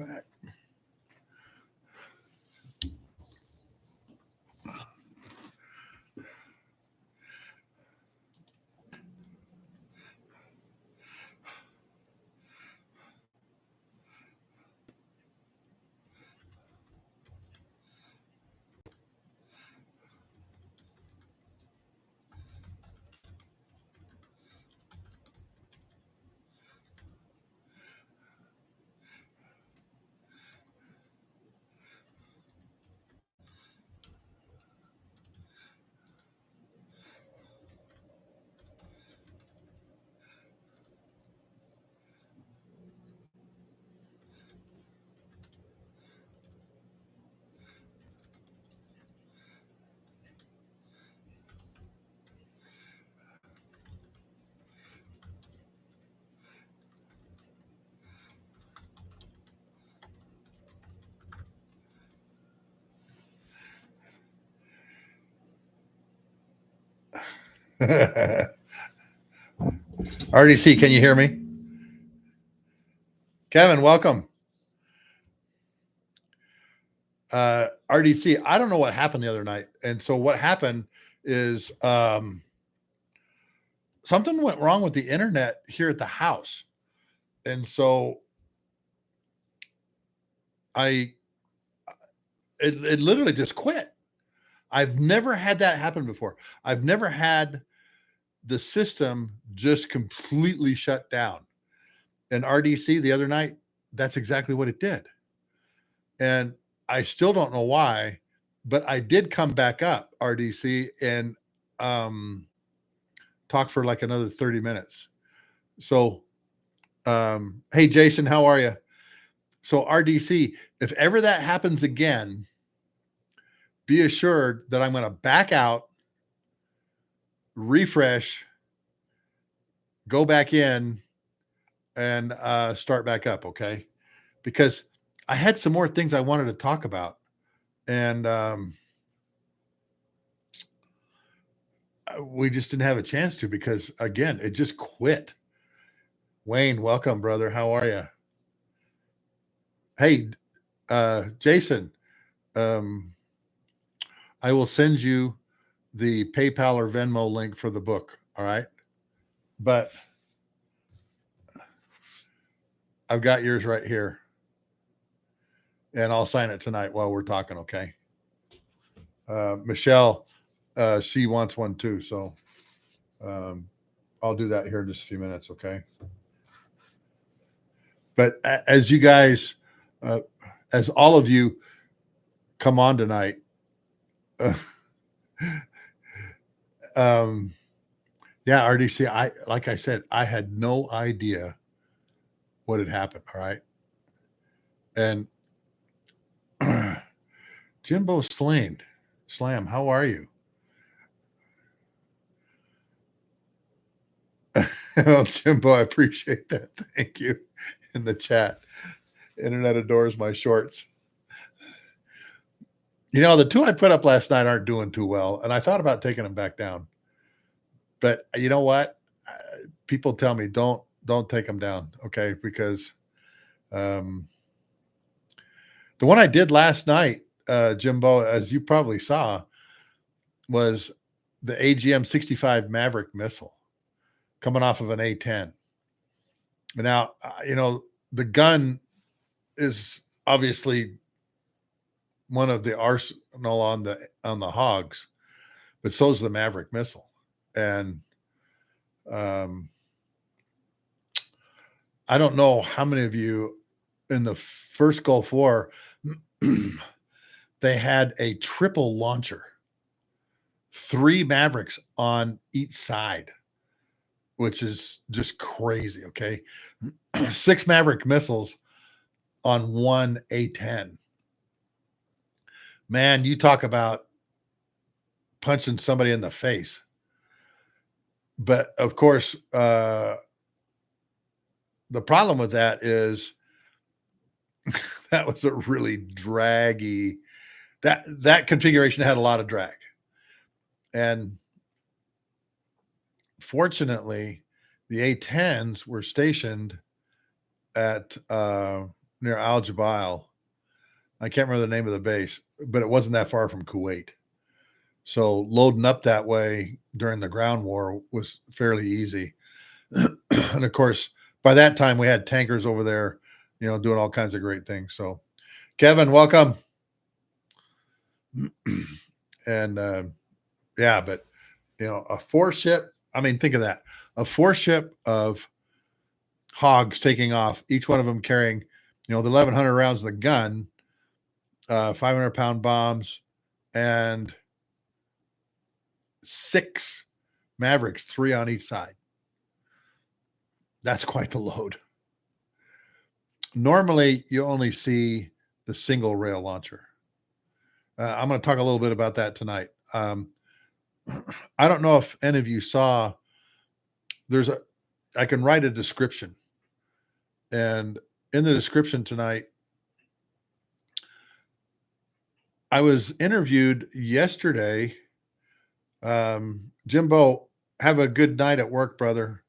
back. RDC, can you hear me? Kevin, welcome. RDC, I don't know what happened the other night. And so what happened is something went wrong with the internet here at the house. And so it literally just quit. I've never had that happen before. I've never had the system just completely shut down. And RDC the other night, that's exactly what it did. And I still don't know why, but I did come back up, RDC, and talk for like another 30 minutes. So, hey, Jason, how are you? So RDC, if ever that happens again, be assured that I'm going to back out, refresh, go back in, and start back up, okay? Because I had some more things I wanted to talk about. And we just didn't have a chance to because, again, it just quit. Wayne, welcome, brother. How are you? Hey, Jason, I will send you the PayPal or Venmo link for the book, all right? But I've got yours right here. And I'll sign it tonight while we're talking, okay? Michelle, she wants one too. So I'll do that here in just a few minutes, okay? But as you guys, as all of you come on tonight, yeah, RDC, like I said, I had no idea what had happened, all right? And Jimbo Slam, how are you? Well, Jimbo, I appreciate that. Thank you in the chat. Internet adores my shorts. You know, the two I put up last night aren't doing too well, and I thought about taking them back down. But you know what? People tell me don't take them down, okay? Because the one I did last night, Jimbo, as you probably saw, was the AGM 65 Maverick missile coming off of an A10. Now, you know, the gun is obviously one of the arsenal on the Hogs, but so is the Maverick missile. And I don't know how many of you in the first Gulf War, they had a triple launcher, 3 Mavericks on each side, which is just crazy, okay? 6 Maverick missiles on one A10. Man, you talk about punching somebody in the face. But of course, the problem with that is that was a really draggy, that configuration had a lot of drag. And fortunately, the A10s were stationed at near Al Jabail. I can't remember the name of the base, but it wasn't that far from Kuwait. So loading up that way during the ground war was fairly easy. And of course, by that time we had tankers over there, doing all kinds of great things. So Kevin, welcome. And yeah, but a 4-ship, I mean, think of that. A 4-ship of hogs taking off, each one of them carrying, the 1,100 rounds of the gun, 500-pound bombs, and 6 Mavericks, 3 on each side. That's quite the load. Normally, you only see the single rail launcher. I'm going to talk a little bit about that tonight. I don't know if any of you saw, I can write a description. And in the description tonight, I was interviewed yesterday. Jimbo, have a good night at work, brother.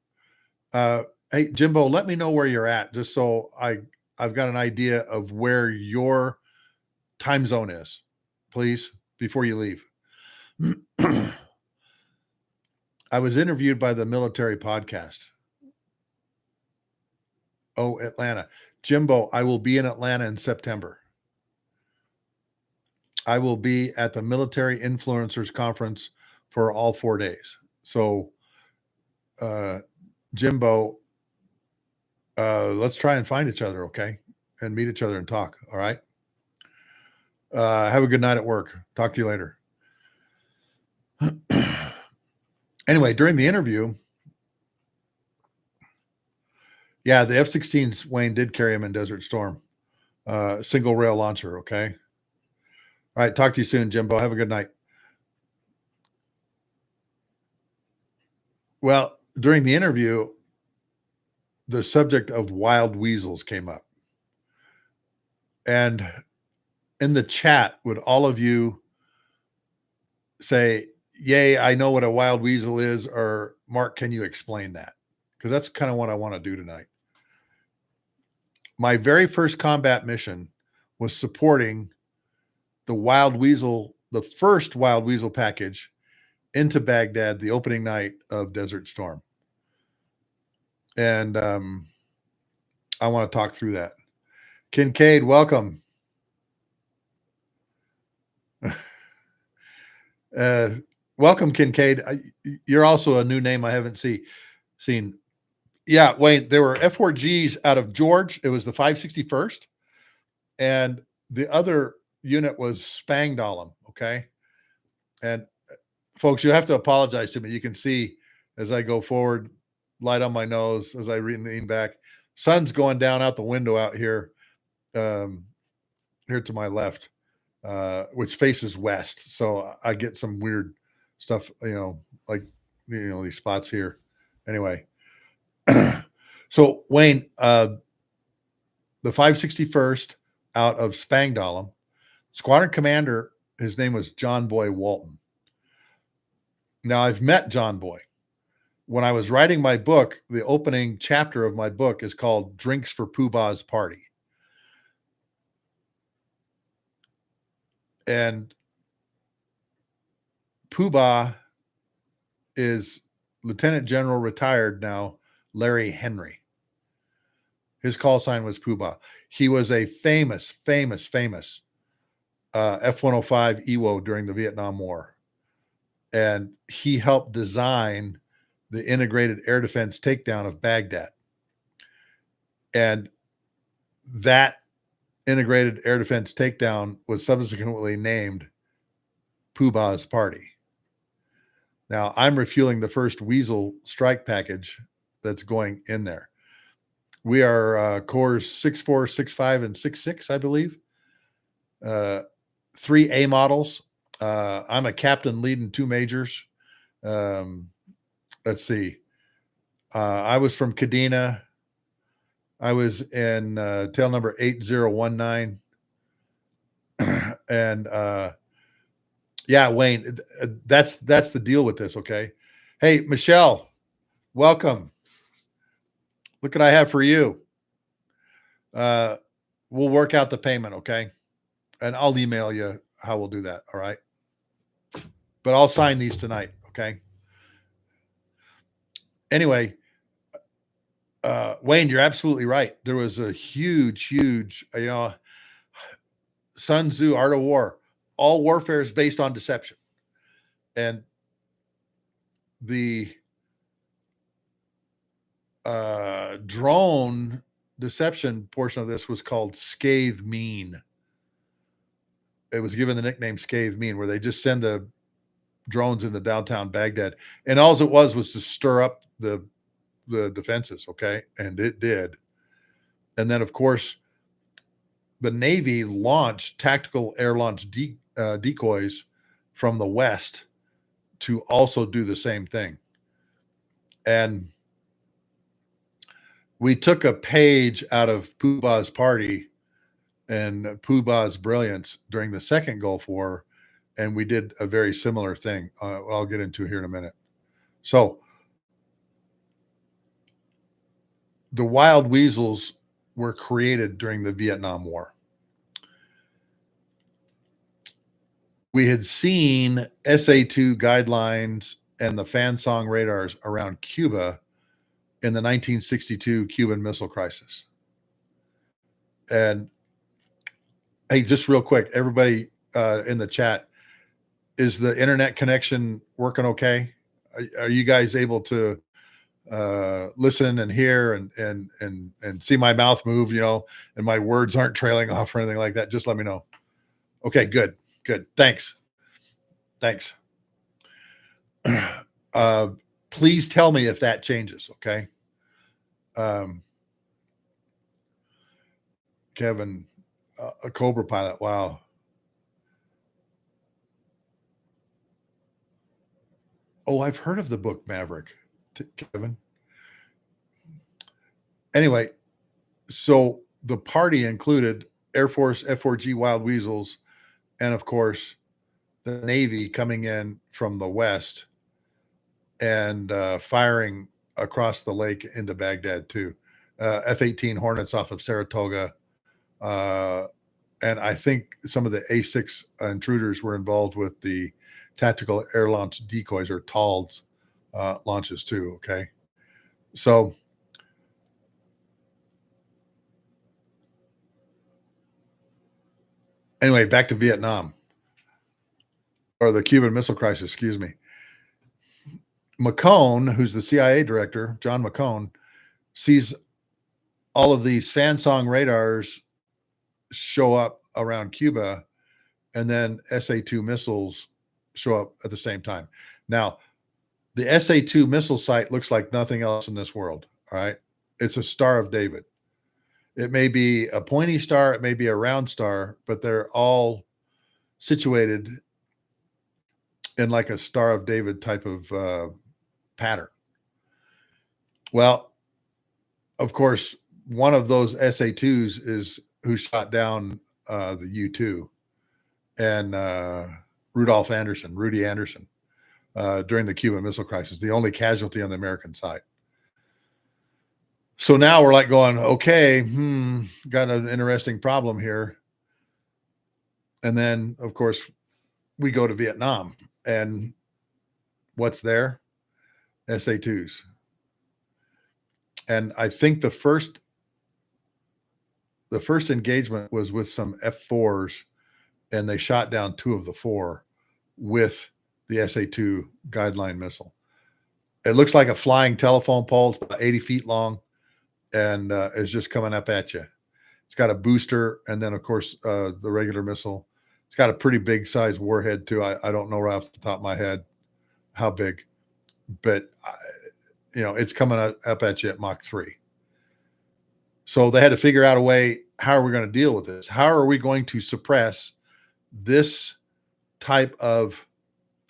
Hey, Jimbo, let me know where you're at, just so I've got an idea of where your time zone is, please, before you leave. I was interviewed by the military podcast. Oh, Atlanta. Jimbo, I will be in Atlanta in September. I will be at the Military Influencers Conference for all 4 days. So, Jimbo, let's try and find each other, okay? And meet each other and talk, all right? Have a good night at work. Talk to you later. Anyway, during the interview, yeah, the F-16s, Wayne, did carry him in Desert Storm. Single rail launcher, okay? All right, talk to you soon, Jimbo. Have a good night. Well, during the interview, the subject of wild weasels came up. And in the chat, would all of you say, yay, I know what a wild weasel is, or Mark, can you explain that? Because that's kind of what I want to do tonight. My very first combat mission was supporting the wild weasel, the first wild weasel package into Baghdad, the opening night of Desert Storm. And I want to talk through that. Kincaid, welcome. Welcome, Kincaid. You're also a new name I haven't seen. Yeah, Wayne, there were F4Gs out of George. It was the 561st. And the other unit was Spangdahlem, okay? And folks, you have to apologize to me. You can see as I go forward, light on my nose as I lean back. Sun's going down out the window out here, here to my left, which faces west. So I get some weird stuff, like, these spots here. Anyway. So Wayne, the 561st out of Spangdahlem, squadron commander, his name was John Boy Walton. Now I've met John Boy. When I was writing my book, the opening chapter of my book is called Drinks for PooBah's Party. And PooBah is Lieutenant General retired now, Larry Henry. His call sign was PooBah. He was a famous F-105 EWO during the Vietnam War. And he helped design the integrated air defense takedown of Baghdad. And that integrated air defense takedown was subsequently named PooBah's Party. Now, I'm refueling the first Weasel strike package that's going in there. We are cores 6.4, 6.5, and 6.6, I believe. 3 A models. I'm a captain leading 2 majors. Let's see. I was from Kadena. I was in tail number 8019. And yeah, Wayne, that's the deal with this, okay? Hey, Michelle, welcome. Look what I have for you. we'll work out the payment, okay? And I'll email you how we'll do that. All right. But I'll sign these tonight. Okay. Anyway, Wayne, you're absolutely right. There was a huge, Sun Tzu, Art of War. All warfare is based on deception. And the drone deception portion of this was called Scathe Mean. It was given the nickname Scathe Mean, where they just send the drones into downtown Baghdad. And all it was to stir up the defenses, okay? And it did. And then, of course, the Navy launched tactical air launch decoys from the west to also do the same thing. And we took a page out of PooBah's party and PooBah's brilliance during the second Gulf War, and we did a very similar thing. I'll get into here in a minute. So the wild weasels were created during the Vietnam War. We had seen SA-2 guidelines and the fan song radars around Cuba in the 1962 Cuban Missile Crisis. And hey, just real quick, everybody in the chat, is the internet connection working okay? Are you guys able to listen and hear and see my mouth move, and my words aren't trailing off or anything like that? Just let me know. Okay, good. Thanks. Please tell me if that changes. Okay. Kevin, a Cobra pilot. Wow. Oh, I've heard of the book Maverick, Kevin. Anyway, so the party included Air Force F-4G Wild Weasels, and of course, the Navy coming in from the west and firing across the lake into Baghdad too. F-18 Hornets off of Saratoga. And I think some of the A-6 intruders were involved with the tactical air launch decoys, or TALDs launches too. Okay. So anyway, back to Vietnam, or the Cuban Missile Crisis, excuse me. McCone, who's the CIA director, John McCone, sees all of these fan song radars show up around Cuba, and then SA-2 missiles show up at the same time. Now, the SA-2 missile site looks like nothing else in this world. All right. It's a Star of David. It may be a pointy star, it may be a round star, but they're all situated in like a Star of David type of pattern. Well, of course, one of those SA-2s is who shot down the U-2 and Rudy Anderson, during the Cuban Missile Crisis, the only casualty on the American side. So now we're like going, okay, got an interesting problem here. And then, of course, we go to Vietnam, and what's there? SA-2s. And I think the first engagement was with some F-4s, and they shot down 2 of the 4 with the SA-2 guideline missile. It looks like a flying telephone pole. It's about 80 feet long, and is just coming up at you. It's got a booster, and then, of course, the regular missile. It's got a pretty big size warhead, too. I don't know right off the top of my head how big, but, it's coming up at you at Mach 3. So they had to figure out a way, how are we going to deal with this? How are we going to suppress this type of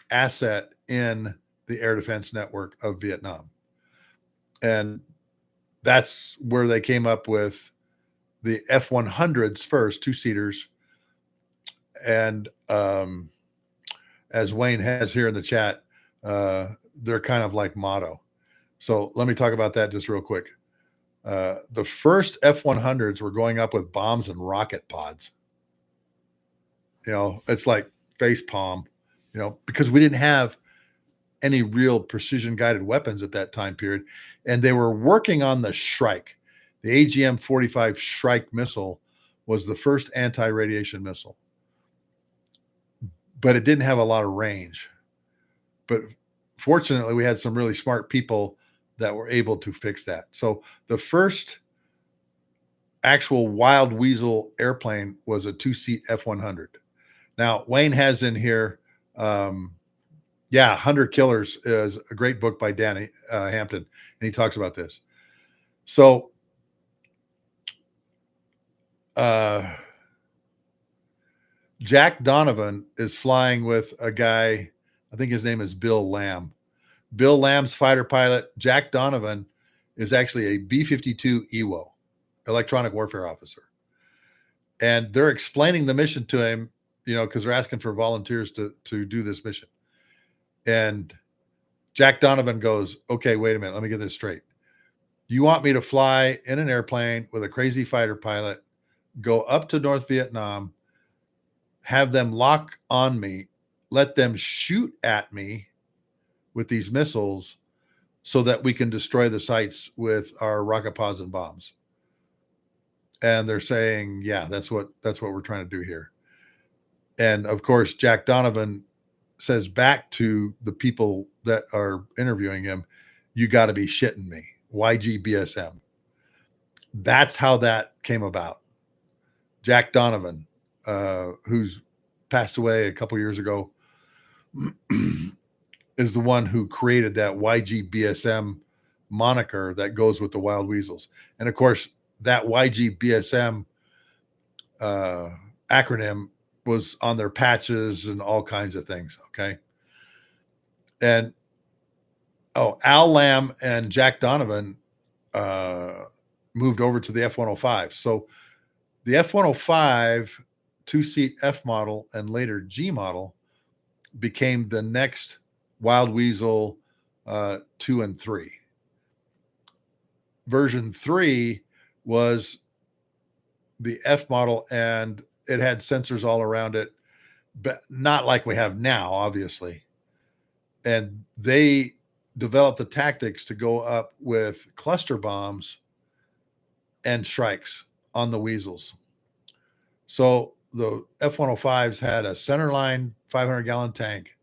asset in the air defense network of Vietnam? And that's where they came up with the F-100s first, 2-seaters. And as Wayne has here in the chat, they're kind of like motto. So let me talk about that just real quick. The first F-100s were going up with bombs and rocket pods. It's like face palm, because we didn't have any real precision guided weapons at that time period. And they were working on the Shrike. The AGM-45 Shrike missile was the first anti-radiation missile, but it didn't have a lot of range. But fortunately, we had some really smart people that were able to fix that. So the first actual wild Weasel airplane was a 2-seat F-100. Now, Wayne has in here, 100 Killers is a great book by Danny Hampton, and he talks about this. So, Jack Donovan is flying with a guy, I think his name is Bill Lamb. Bill Lamb's fighter pilot. Jack Donovan is actually a B-52 EWO, electronic warfare officer. And they're explaining the mission to him, because they're asking for volunteers to do this mission. And Jack Donovan goes, okay, wait a minute. Let me get this straight. You want me to fly in an airplane with a crazy fighter pilot, go up to North Vietnam, have them lock on me, let them shoot at me with these missiles so that we can destroy the sites with our rocket pods and bombs? And they're saying, yeah, that's what we're trying to do here. And of course, Jack Donovan says back to the people that are interviewing him, you got to be shitting me. YGBSM. That's how that came about. Jack Donovan, who's passed away a couple years ago, is the one who created that YGBSM moniker that goes with the Wild Weasels. And of course, that YGBSM acronym was on their patches and all kinds of things. Okay. And Al Lamb and Jack Donovan moved over to the F-105. So the F-105 2-seat F model and later G model became the next Wild Weasel 2 and 3. Version 3 was the F model, and it had sensors all around it, but not like we have now, obviously. And they developed the tactics to go up with cluster bombs and strikes on the Weasels. So the F-105s had a centerline 500-gallon tank,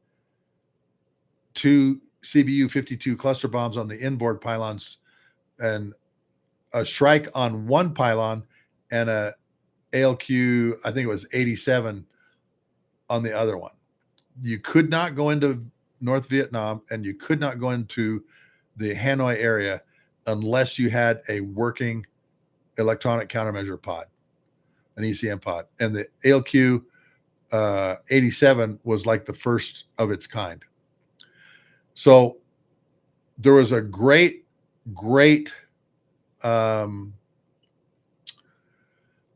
2 CBU-52 cluster bombs on the inboard pylons, and a Shrike on one pylon, and a ALQ, I think it was 87 on the other one. You could not go into North Vietnam, and you could not go into the Hanoi area unless you had a working electronic countermeasure pod, an ECM pod. And the ALQ 87 was like the first of its kind. So there was a great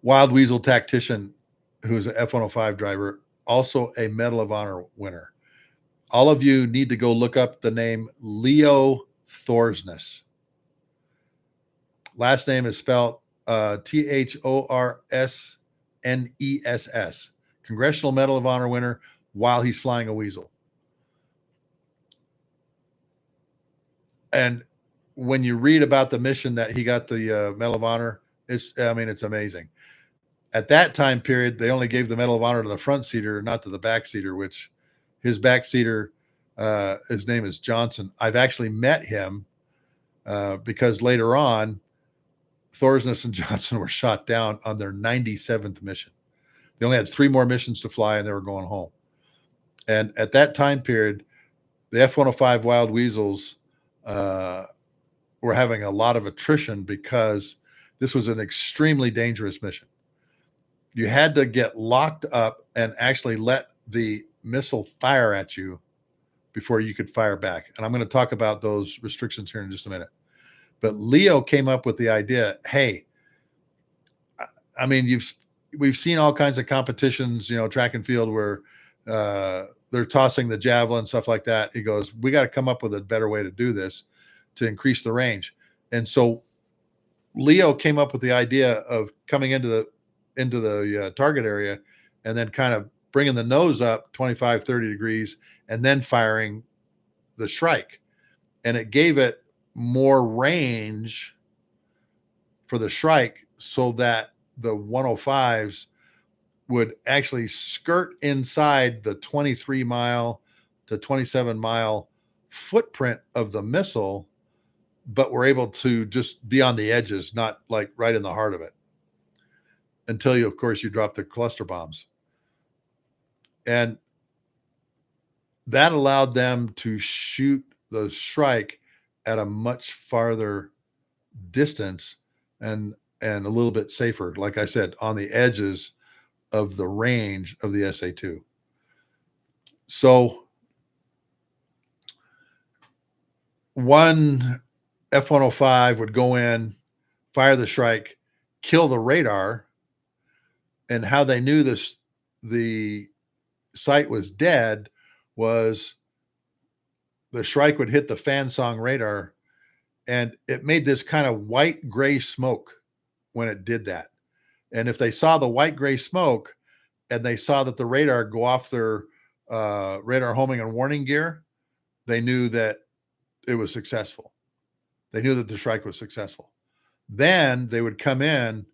Wild Weasel tactician who's an F-105 driver, also a Medal of Honor winner. All of you need to go look up the name Leo Thorsness. Last name is spelled Thorsness. Congressional Medal of Honor winner while he's flying a Weasel. And when you read about the mission that he got the Medal of Honor, it's amazing. At that time period, they only gave the Medal of Honor to the front seater, not to the back seater, which his back seater, his name is Johnson. I've actually met him because later on, Thorsness and Johnson were shot down on their 97th mission. They only had 3 more missions to fly, and they were going home. And at that time period, the F-105 Wild Weasels were having a lot of attrition because this was an extremely dangerous mission. You had to get locked up and actually let the missile fire at you before you could fire back. And I'm going to talk about those restrictions here in just a minute. But Leo came up with the idea, hey, I mean, we've seen all kinds of competitions, track and field where they're tossing the javelin, stuff like that. He goes, we got to come up with a better way to do this to increase the range. And so Leo came up with the idea of coming into the target area and then kind of bringing the nose up 25, 30 degrees and then firing the Shrike. And it gave it more range for the Shrike so that the 105s would actually skirt inside the 23-mile to 27-mile footprint of the missile, but were able to just be on the edges, not like right in the heart of it, until you, of course, you drop the cluster bombs. And that allowed them to shoot the Shrike at a much farther distance and a little bit safer, like I said, on the edges of the range of the SA-2. So one F-105 would go in, fire the Shrike, kill the radar, and how they knew the site was dead was the Shrike would hit the fan song radar, and it made this kind of white gray smoke when it did that. And if they saw the white gray smoke and they saw that the radar go off their radar homing and warning gear, they knew that it was successful. They knew that the Shrike was successful. Then they would come in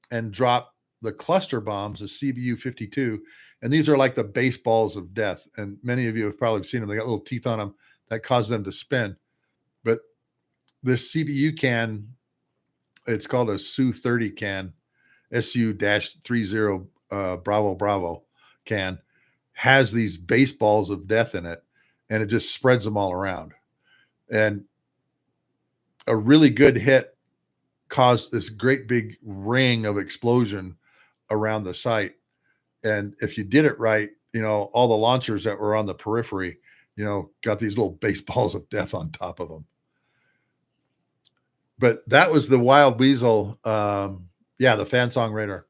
and drop the cluster bombs, the CBU-52, and these are like the baseballs of death. And many of you have probably seen them. They got little teeth on them that cause them to spin. But this CBU can, it's called a Su-30 can, SU-30 Bravo Bravo can, has these baseballs of death in it, and it just spreads them all around. And a really good hit caused this great big ring of explosion around the site. And if you did it right, you know, all the launchers that were on the periphery, you know, got these little baseballs of death on top of them. But that was the Wild Weasel. The fan song radar.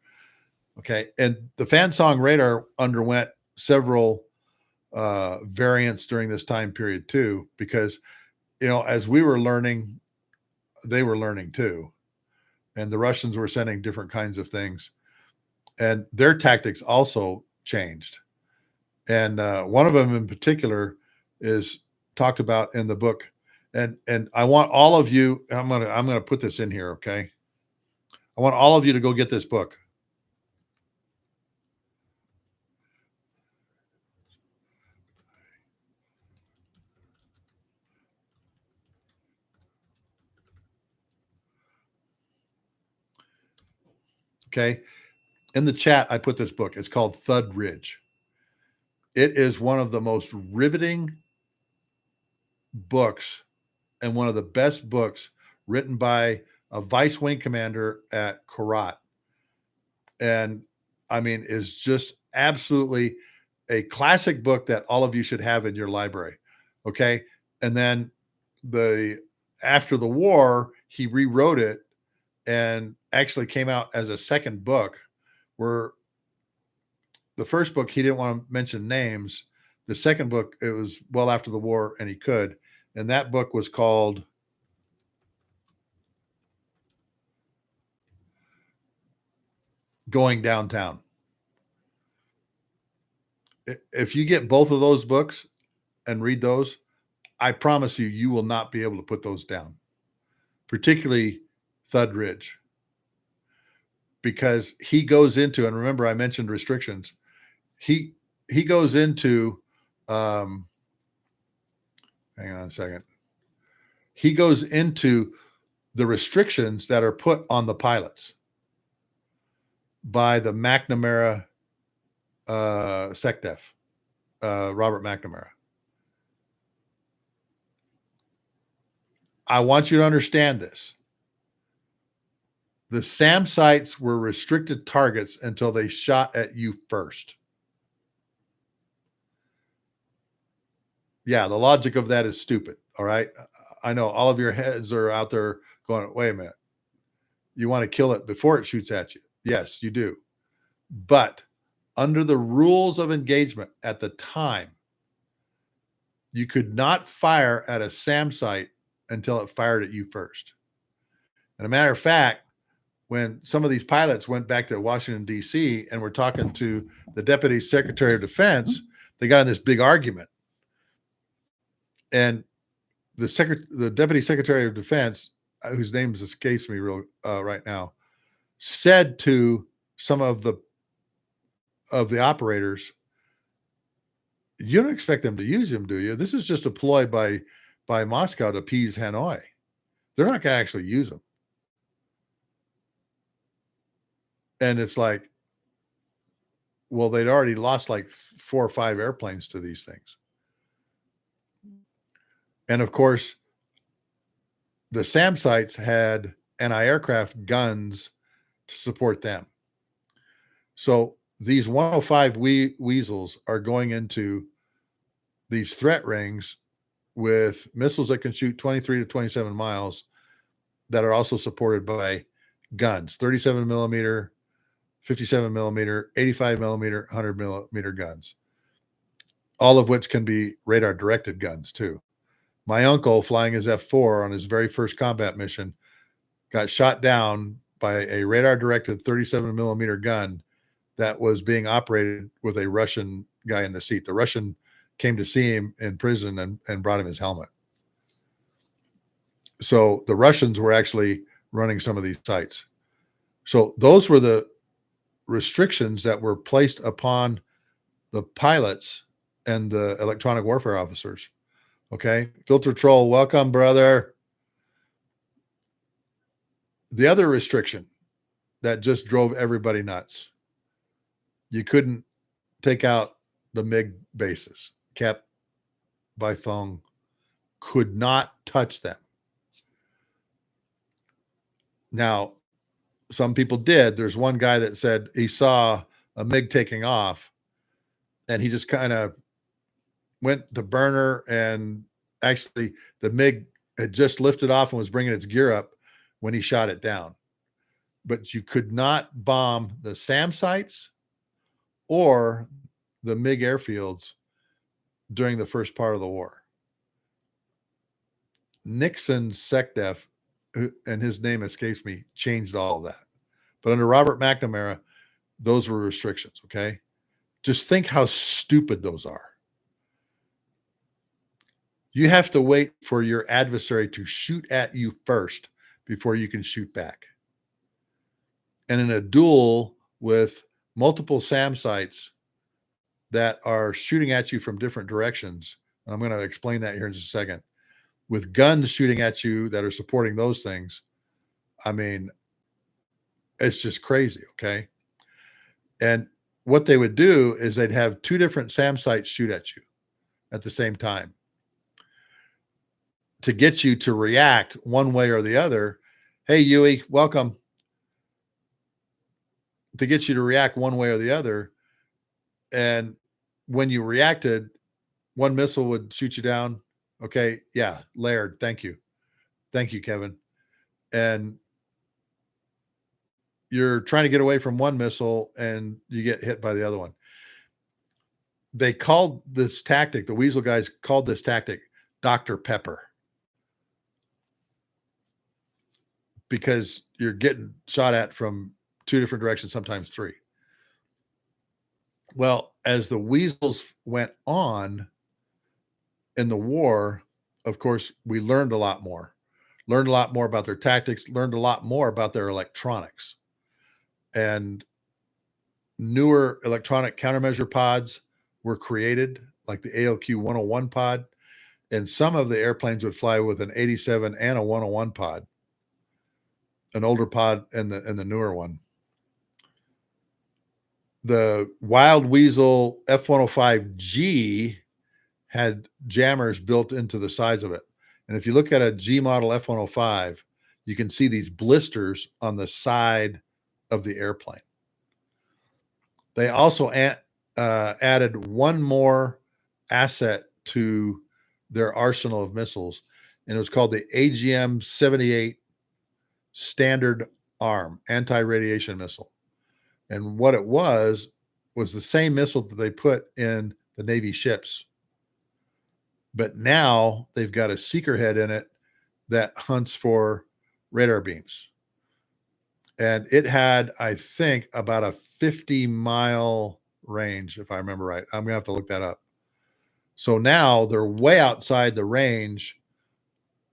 Okay. And the fan song radar underwent several variants during this time period too, because, you know, as we were learning, they were learning too. And the Russians were sending different kinds of things. And their tactics also changed. And one of them in particular is talked about in the book. And I want all of you, I'm gonna put this in here, okay? I want all of you to go get this book. Okay. In the chat, I put this book. It's called Thud Ridge. It is one of the most riveting books and one of the best books written by a vice wing commander at Korat. And I mean, is just absolutely a classic book that all of you should have in your library. Okay. And then after the war, he rewrote it and actually came out as a second book, where the first book, he didn't want to mention names. The second book, it was well after the war and he could. And that book was called Going Downtown. If you get both of those books and read those, I promise you, you will not be able to put those down, particularly Thud Ridge, because he goes into, and remember I mentioned restrictions. He goes into, hang on a second. He goes into the restrictions that are put on the pilots by the McNamara SecDef, Robert McNamara. I want you to understand this. The SAM sites were restricted targets until they shot at you first. Yeah, the logic of that is stupid. All right. I know all of your heads are out there going, wait a minute. You want to kill it before it shoots at you? Yes, you do. But under the rules of engagement at the time, you could not fire at a SAM site until it fired at you first. And a matter of fact, when some of these pilots went back to Washington, D.C., and were talking to the Deputy Secretary of Defense, they got in this big argument. And the Deputy Secretary of Defense, whose name escapes me right now, said to some of the operators, "You don't expect them to use him, do you? This is just a ploy by Moscow to appease Hanoi. They're not going to actually use him." And it's like, well, they'd already lost like 4 or 5 airplanes to these things. And of course, the SAM sites had anti-aircraft guns to support them. So these 105 Weasels are going into these threat rings with missiles that can shoot 23 to 27 miles that are also supported by guns, 37 millimeter, 57 millimeter, 85 millimeter, 100 millimeter guns, all of which can be radar directed guns too. My uncle, flying his F-4 on his very first combat mission, got shot down by a radar directed 37 millimeter gun that was being operated with a Russian guy in the seat. The Russian came to see him in prison and brought him his helmet. So the Russians were actually running some of these sites. So those were the restrictions that were placed upon the pilots and the electronic warfare officers. Okay. Filter Troll, welcome, brother. The other restriction that just drove everybody nuts, you couldn't take out the MiG bases. Cap, Baithong could not touch them. Now, some people did. There's one guy that said he saw a MiG taking off, and he just kind of went to burner, and actually the MiG had just lifted off and was bringing its gear up when he shot it down. But you could not bomb the SAM sites or the MiG airfields during the first part of the war. Nixon's SecDef, and his name escapes me, changed all of that. But under Robert McNamara, those were restrictions, okay? Just think how stupid those are. You have to wait for your adversary to shoot at you first before you can shoot back. And in a duel with multiple SAM sites that are shooting at you from different directions, and I'm going to explain that here in just a second, with guns shooting at you that are supporting those things, I mean, it's just crazy, okay? And what they would do is they'd have 2 different SAM sites shoot at you at the same time to get you to react one way or the other. Hey, Yui, welcome. To get you to react one way or the other. And when you reacted, one missile would shoot you down. Okay, yeah, layered. Thank you. Thank you, Kevin. And you're trying to get away from one missile and you get hit by the other one. They called this tactic, the Weasel guys called this tactic Dr. Pepper, because you're getting shot at from 2 different directions, sometimes 3. Well, as the Weasels went on in the war, of course, we learned a lot more about their tactics, learned a lot more about their electronics. And newer electronic countermeasure pods were created, like the ALQ 101 pod. And some of the airplanes would fly with an 87 and a 101 pod, an older pod and the newer one. The Wild Weasel F-105G had jammers built into the sides of it. And if you look at a G model F-105, you can see these blisters on the side of the airplane. They also added one more asset to their arsenal of missiles, and it was called the AGM-78 Standard Arm, anti-radiation missile. And what it was the same missile that they put in the Navy ships. But now they've got a seeker head in it that hunts for radar beams. and it had, I think, about a 50-mile range, if I remember right. I'm gonna have to look that up. So now they're way outside the range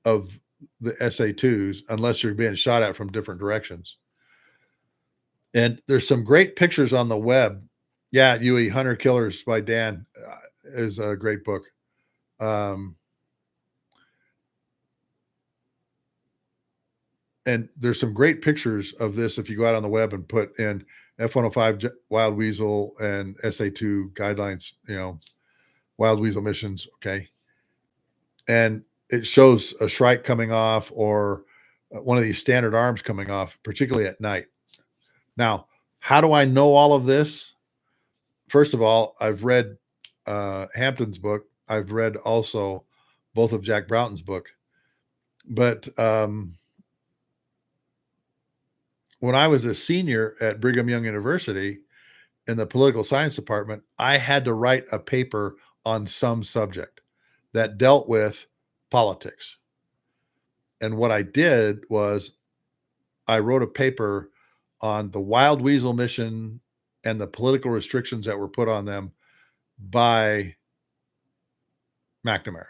of the SA2s, unless you're being shot at from different directions. And there's some great pictures on the web. Yeah, Yui, Hunter Killers by Dan is a great book. And there's some great pictures of this if you go out on the web and put in F-105 Wild Weasel and SA2 guidelines, Wild Weasel missions, okay? And it shows a Shrike coming off or one of these standard arms coming off, particularly at night. Now, how do I know all of this? First of all, I've read Hampton's book. I've read also both of Jack Broughton's book. But when I was a senior at Brigham Young University in the political science department, I had to write a paper on some subject that dealt with politics. And what I did was I wrote a paper on the Wild Weasel mission and the political restrictions that were put on them by McNamara.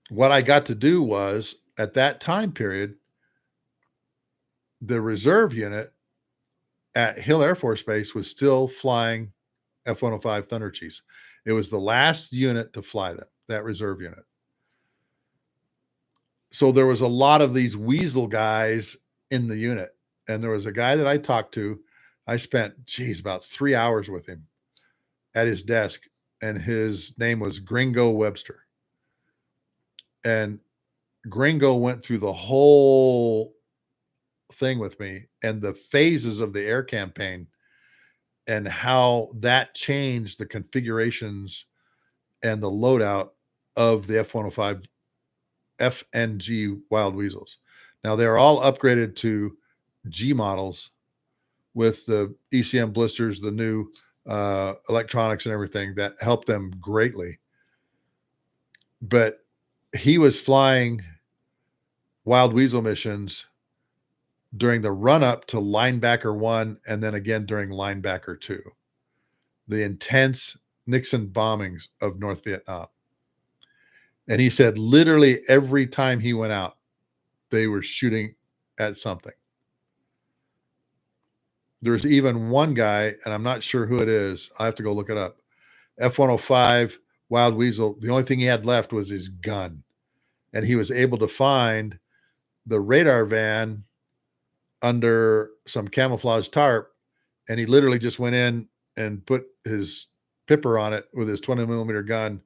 What I got to do was, at that time period, the reserve unit at Hill Air Force Base was still flying F-105 Thunder Chiefs. It was the last unit to fly them, that reserve unit. So there was a lot of these Weasel guys in the unit. And there was a guy that I talked to. I spent, about 3 hours with him at his desk. And his name was Gringo Webster. And Gringo went through the whole thing with me and the phases of the air campaign and how that changed the configurations and the loadout of the F-105 FNG Wild Weasels. Now they're all upgraded to G models with the ECM blisters, the new electronics and everything that helped them greatly. But he was flying Wild Weasel missions during the run up to Linebacker 1 and then again during Linebacker 2. The intense Nixon bombings of North Vietnam. And he said literally every time he went out, they were shooting at something. There's even one guy, and I'm not sure who it is. I have to go look it up. F-105 Wild Weasel, the only thing he had left was his gun. And he was able to find the radar van under some camouflage tarp, and he literally just went in and put his pipper on it with his 20 millimeter gun,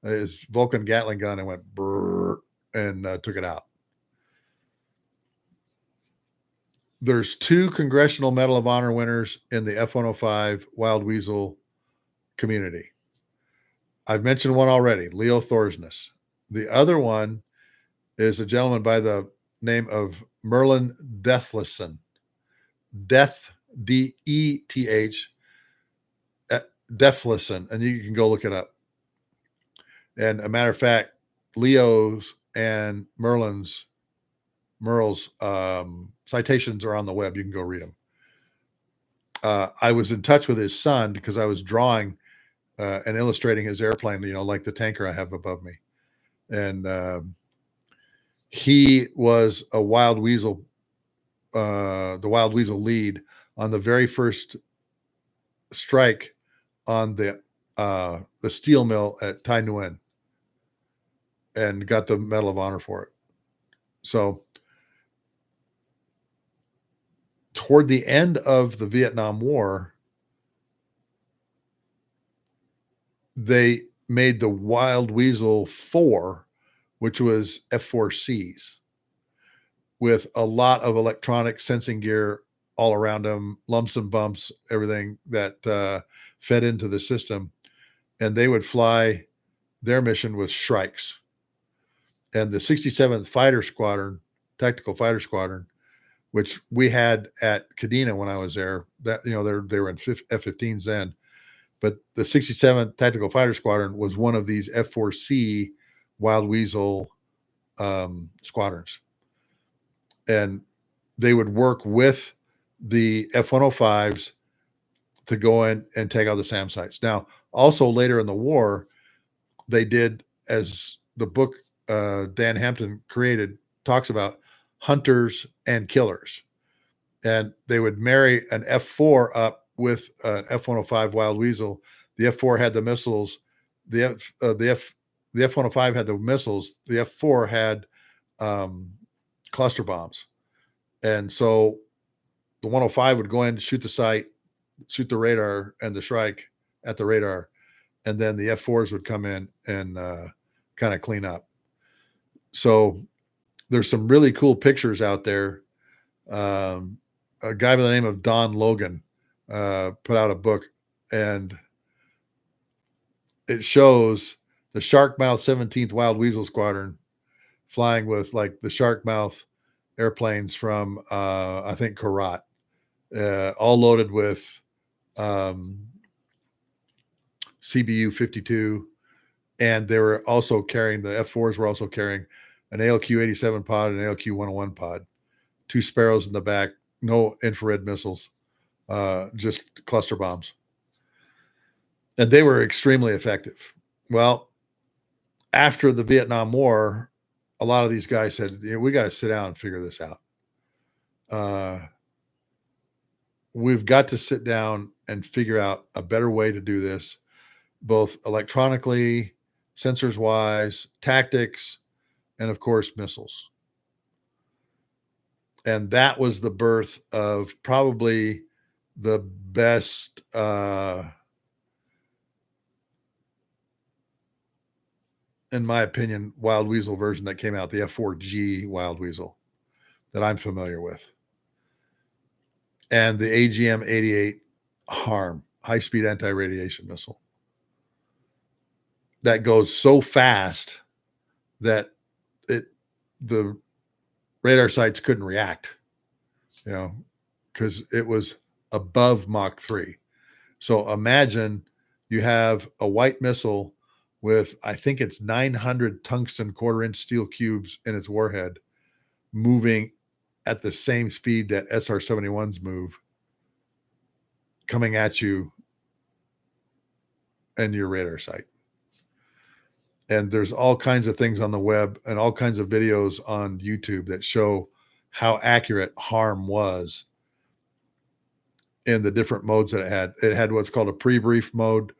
his Vulcan Gatling gun, and went brrr, and took it out. There's 2 Congressional Medal of Honor winners in the F-105 Wild Weasel community. I've mentioned one already, Leo Thorsness. The other one is a gentleman by the name of Merlin Deathlison. Death, D-E-T-H, Deathlison, and you can go look it up. And a matter of fact, Leo's and Merle's citations are on the web. You can go read them. I was in touch with his son because I was drawing and illustrating his airplane, like the tanker I have above me. And he was a Wild Weasel, the Wild Weasel lead on the very first strike on the steel mill at Tai Nguyen, and got the Medal of Honor for it. So toward the end of the Vietnam War, they made the Wild Weasel 4, which was F4Cs, with a lot of electronic sensing gear all around them, lumps and bumps, everything that fed into the system. And they would fly their mission with Shrikes. And the 67th Fighter Squadron, Tactical Fighter Squadron, which we had at Kadena when I was there, that they were in F-15s then. But the 67th Tactical Fighter Squadron was one of these F4C Wild Weasel squadrons. And they would work with the F-105s to go in and take out the SAM sites. Now, also later in the war, they did, as the book Dan Hampton created talks about, hunters and killers. And they would marry an F4 up with an F-105 Wild Weasel. The F4 had the missiles. The F-105 had the missiles. The F4 had cluster bombs. And so the 105 would go in, shoot the site, shoot the radar and the Shrike at the radar, and then the F4s would come in and kind of clean up. So there's some really cool pictures out there. A guy by the name of Don Logan put out a book, and it shows the Sharkmouth 17th Wild Weasel Squadron flying with like the Sharkmouth airplanes from I think Karat, all loaded with CBU 52, and they were also carrying, the F4s were also carrying an ALQ 87 pod and an ALQ 101 pod, 2 Sparrows in the back, no infrared missiles, just cluster bombs. And they were extremely effective. Well, after the Vietnam War, a lot of these guys said, we got to sit down and figure this out. We've got to sit down and figure out a better way to do this, both electronically, sensors wise, tactics, and of course, missiles. And that was the birth of probably the best in my opinion, Wild Weasel version that came out, the F4G Wild Weasel that I'm familiar with. And the AGM-88 HARM, high-speed anti-radiation missile, that goes so fast that the radar sites couldn't react, because it was above Mach 3. So imagine you have a white missile with, I think it's 900 tungsten quarter-inch steel cubes in its warhead, moving at the same speed that SR-71s move, coming at you and your radar site. And there's all kinds of things on the web and all kinds of videos on YouTube that show how accurate HARM was in the different modes that it had. It had what's called a pre-brief mode,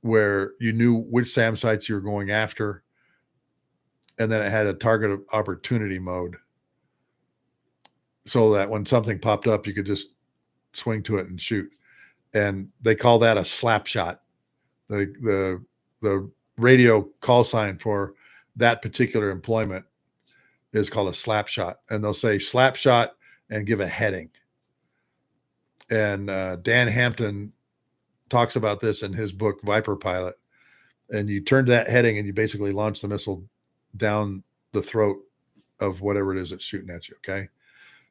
where you knew which SAM sites you were going after. And then it had a target of opportunity mode, so that when something popped up, you could just swing to it and shoot. And they call that a slap shot. The radio call sign for that particular employment is called a slap shot. And they'll say slap shot and give a heading. And Dan Hampton talks about this in his book, Viper Pilot. And you turn to that heading and you basically launch the missile down the throat of whatever it is that's shooting at you. Okay.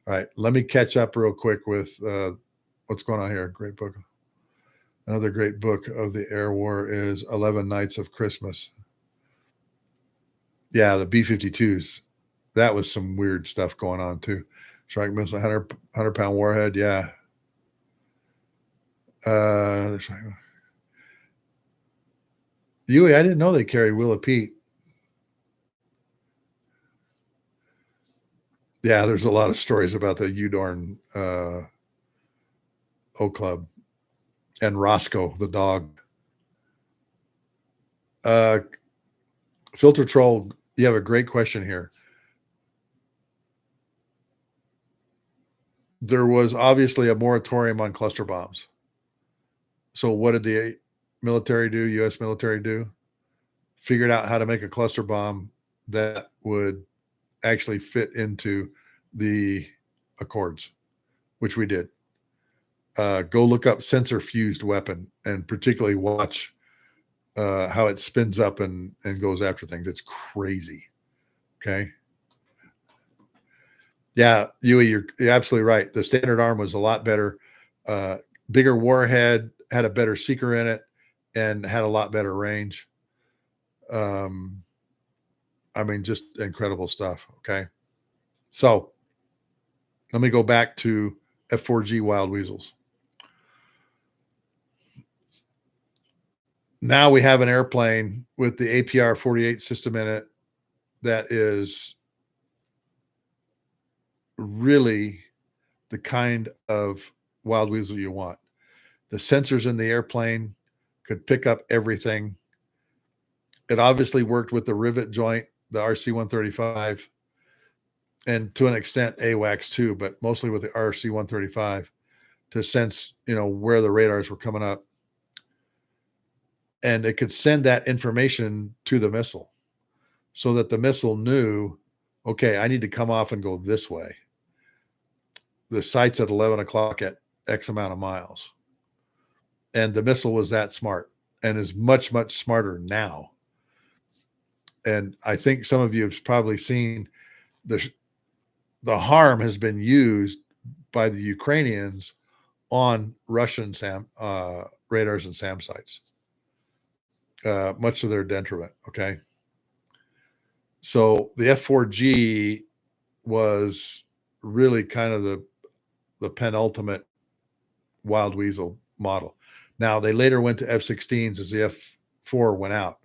All right. Let me catch up real quick with what's going on here. Great book. Another great book of the air war is 11 Nights of Christmas. Yeah, the B-52s. That was some weird stuff going on too. Strike missile, 100-pound warhead. Yeah. Huey, I didn't know they carry Willa Pete. Yeah, there's a lot of stories about the Udorn O Club and Roscoe, the dog. Filter Troll, you have a great question here. There was obviously a moratorium on cluster bombs. So what did the military do, U.S. military do? Figured out how to make a cluster bomb that would actually fit into the Accords, which we did. Go look up sensor fused weapon and particularly watch how it spins up and goes after things. It's crazy. Okay. Yeah, Huey, you're absolutely right. The Standard Arm was a lot better, bigger warhead, had a better seeker in it, and had a lot better range. I mean, just incredible stuff. Okay. So let me go back to F4G Wild Weasels. Now we have an airplane with the APR 48 system in it that is really the kind of Wild Weasel you want. The sensors in the airplane could pick up everything. It obviously worked with the rivet joint, the RC-135, and to an extent AWACS too, but mostly with the RC-135 to sense, where the radars were coming up. And it could send that information to the missile so that the missile knew, okay, I need to come off and go this way. The site's at 11 o'clock at X amount of miles. And the missile was that smart and is much, much smarter now. And I think some of you have probably seen the harm has been used by the Ukrainians on Russian radars and SAM sites, much to their detriment. Okay. So the F4G was really kind of the penultimate Wild Weasel model. Now they later went to F-16s as the F4 went out.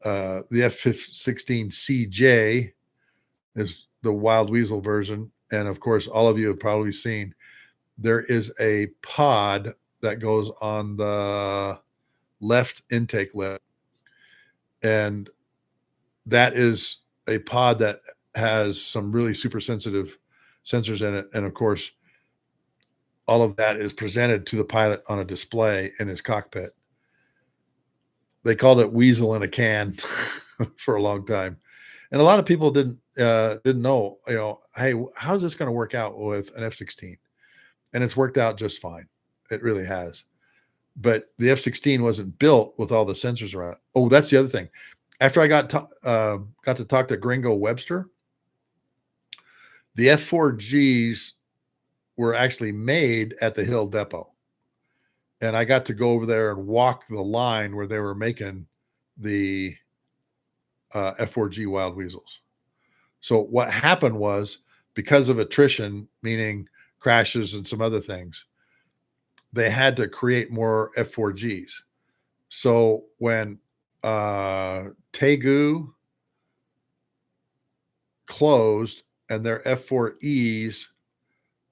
The F-16CJ is the Wild Weasel version. And of course, all of you have probably seen there is a pod that goes on the left intake lip. And that is a pod that has some really super sensitive sensors in it. And of course, all of that is presented to the pilot on a display in his cockpit. They called it Weasel in a can for a long time. And a lot of people didn't know, hey, how's this going to work out with an F-16? And it's worked out just fine. It really has. But the F-16 wasn't built with all the sensors around it. Oh, that's the other thing. After I got to talk to Gringo Webster, the F4Gs were actually made at the Hill Depot. And I got to go over there and walk the line where they were making the F4G Wild Weasels. So what happened was, because of attrition, meaning crashes and some other things, they had to create more F4Gs. So when Tegu closed and their F4Es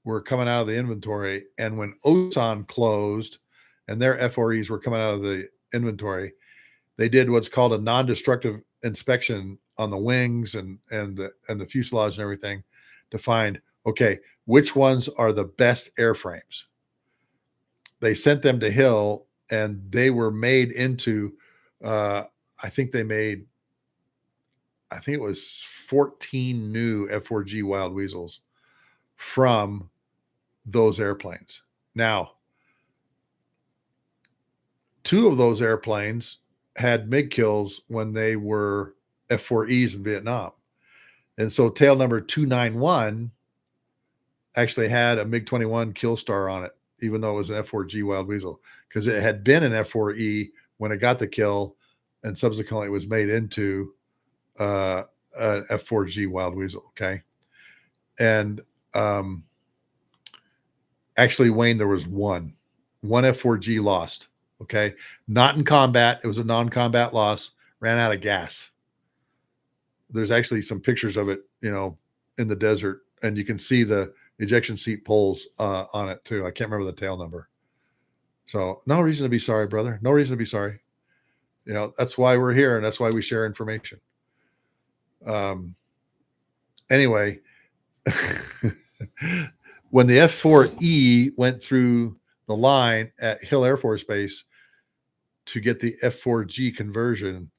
were coming out of the inventory, and when Osan closed and their F4Es were coming out of the inventory, they did what's called a non-destructive inspection on the wings and the fuselage and everything to find, okay, which ones are the best airframes. They sent them to Hill, and they were made into, I think it was 14 new F4G Wild Weasels from those airplanes. Now, 2 of those airplanes had MiG kills when they were F4Es in Vietnam. And so tail number 291 actually had a MiG-21 kill star on it, even though it was an F4G Wild Weasel, because it had been an F4E when it got the kill, and subsequently it was made into an F4G Wild Weasel. Okay. And actually, Wayne, there was one F4G lost. Okay. Not in combat. It was a non-combat loss, ran out of gas. There's actually some pictures of it, in the desert, and you can see the ejection seat poles on it too. I can't remember the tail number. So no reason to be sorry, brother. No reason to be sorry. That's why we're here, and that's why we share information. Anyway, when the F4E went through the line at Hill Air Force Base to get the F4G conversion,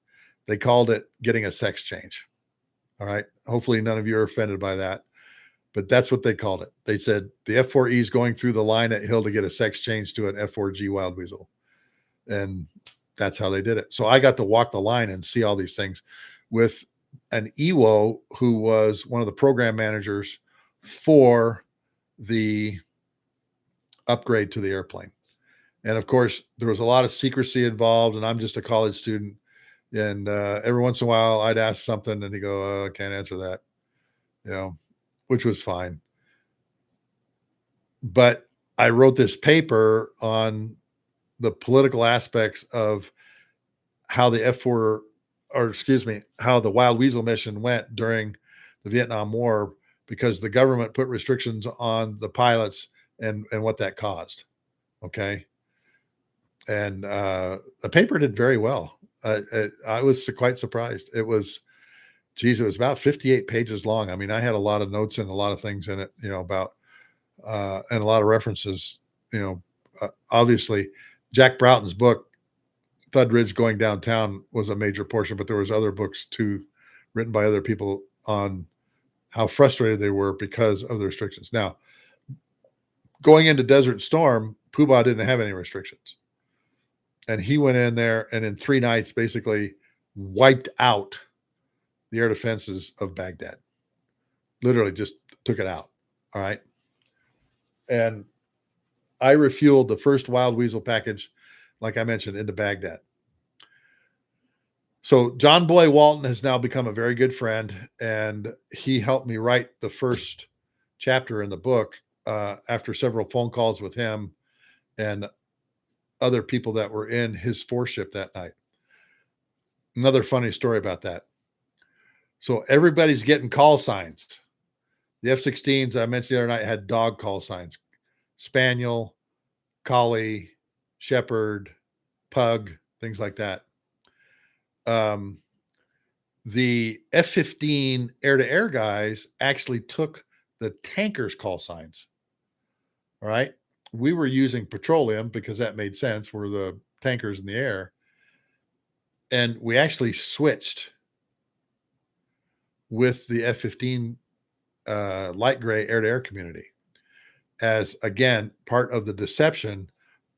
they called it getting a sex change. All right. Hopefully none of you are offended by that, but that's what they called it. They said the F4E is going through the line at Hill to get a sex change to an F4G Wild Weasel. And that's how they did it. So I got to walk the line and see all these things with an EWO who was one of the program managers for the upgrade to the airplane. And of course, there was a lot of secrecy involved, and I'm just a college student. And every once in a while I'd ask something and he'd go, I can't answer that, which was fine. But I wrote this paper on the political aspects of how the F4, or excuse me, how the Wild Weasel mission went during the Vietnam War, because the government put restrictions on the pilots and what that caused. Okay. And the paper did very well. I was quite surprised. It was, geez, it was about 58 pages long. I mean, I had a lot of notes and a lot of things in it, about, and a lot of references, obviously Jack Broughton's book, Thud Ridge Going Downtown, was a major portion, but there was other books too, written by other people on how frustrated they were because of the restrictions. Now, going into Desert Storm, PooBah didn't have any restrictions. And he went in there and in 3 nights basically wiped out the air defenses of Baghdad. Literally just took it out. All right. And I refueled the first Wild Weasel package, like I mentioned, into Baghdad. So John Boy Walton has now become a very good friend, and he helped me write the first chapter in the book after several phone calls with him and other people that were in his force ship that night. Another funny story about that. So everybody's getting call signs. The F-16s I mentioned the other night had dog call signs: Spaniel, Collie, Shepherd, Pug, things like that. The F-15 air-to-air guys actually took the tankers' call signs. All right. We were using petroleum because that made sense. We're the tankers in the air. And we actually switched with the F-15 light gray air-to-air community as, again, part of the deception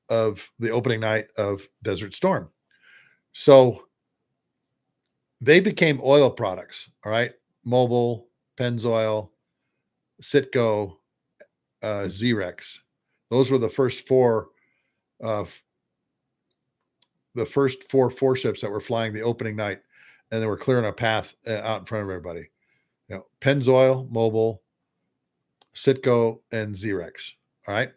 of the opening night of Desert Storm. So they became oil products, all right? Mobil, Pennzoil, Citgo, Xerox. Those were the first four force ships that were flying the opening night, and they were clearing a path out in front of everybody. Pennzoil, Mobil, Citgo, and Xerox. All right.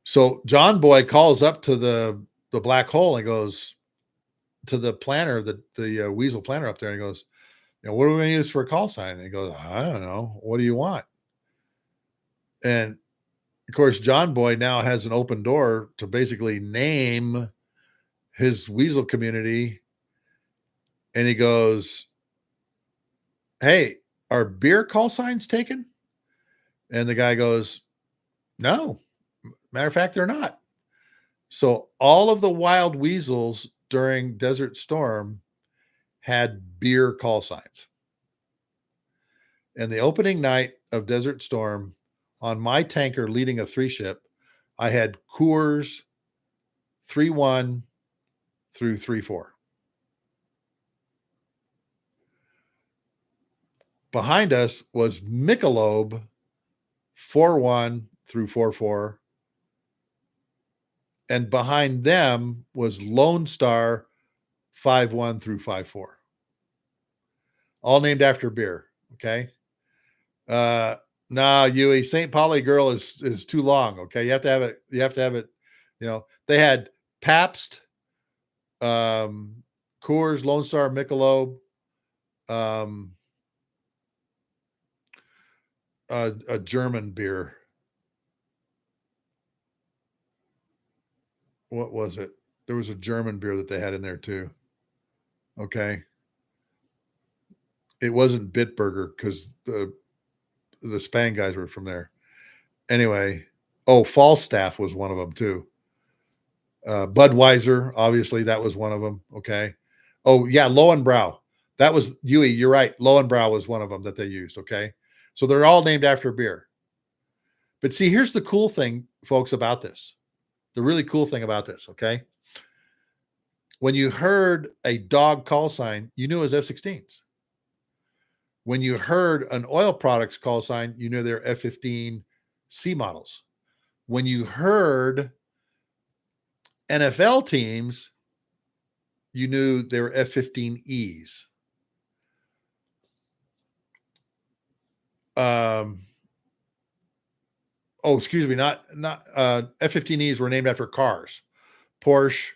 So John Boy calls up to the black hole and goes to the planner, the Weasel planner up there, and he goes, what are we going to use for a call sign? And he goes, I don't know. What do you want? And of course, John Boy now has an open door to basically name his Weasel community. And he goes, hey, are beer call signs taken? And the guy goes, no. Matter of fact, they're not. So all of the Wild Weasels during Desert Storm had beer call signs. And the opening night of Desert Storm, on my tanker leading a 3-ship, I had Coors 3-1 through 3-4. Behind us was Michelob 4-1 through 4-4. And behind them was Lone Star 5-1 through 5-4. All named after beer. Okay. Nah, Yui, St. Pauli Girl is too long. Okay. You have to have it. They had Pabst, Coors, Lone Star, Michelob, a German beer. What was it? There was a German beer that they had in there too. Okay. It wasn't Bitburger because the Span guys were from there. Anyway, Falstaff was one of them too. Budweiser, obviously, that was one of them. Okay. Oh, yeah, Lowenbrau. That was Yui. You're right. Lowenbrau was one of them that they used. Okay. So they're all named after beer. But see, here's the cool thing, folks, about this. The really cool thing about this. Okay. When you heard a dog call sign, you knew it was F-16s. When you heard an oil products call sign, you knew they're F-15 C models. When you heard NFL teams, you knew they were F-15Es. Oh, excuse me, not F-15Es were named after cars. Porsche,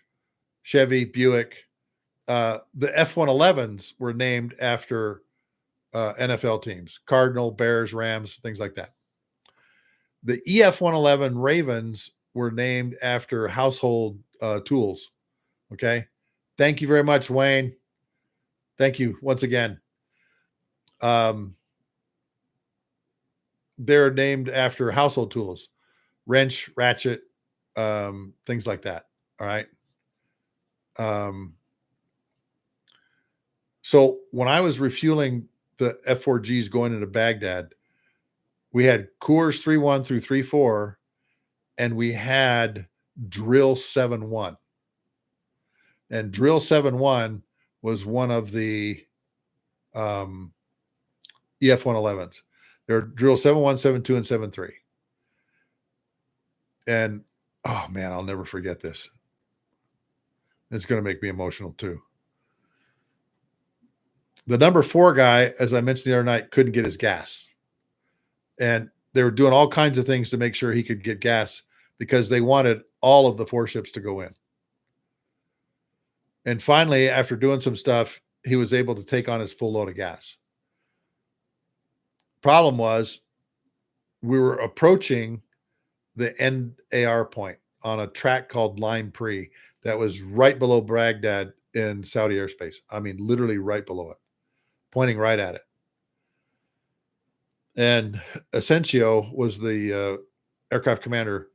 Chevy, Buick. The F-111s were named after NFL teams: Cardinal, Bears, Rams, things like that. The EF-111 Ravens were named after household tools. Okay. Thank you very much, Wayne. Thank you once again. They're named after household tools: wrench, ratchet, things like that. All right. So when I was refueling the F4Gs going into Baghdad, we had Coors 3.1 through 3.4, and we had Drill 7.1. And Drill 7.1 was one of the EF-111s. There were Drill 7.1, 7.2, and 7.3. And, oh, man, I'll never forget this. It's going to make me emotional, too. The number 4 guy, as I mentioned the other night, couldn't get his gas. And they were doing all kinds of things to make sure he could get gas because they wanted all of the 4 ships to go in. And finally, after doing some stuff, he was able to take on his full load of gas. Problem was, we were approaching the end AR point on a track called Lime Pre that was right below Baghdad in Saudi airspace. I mean, literally right below it, pointing right at it. And Asensio was the aircraft commander.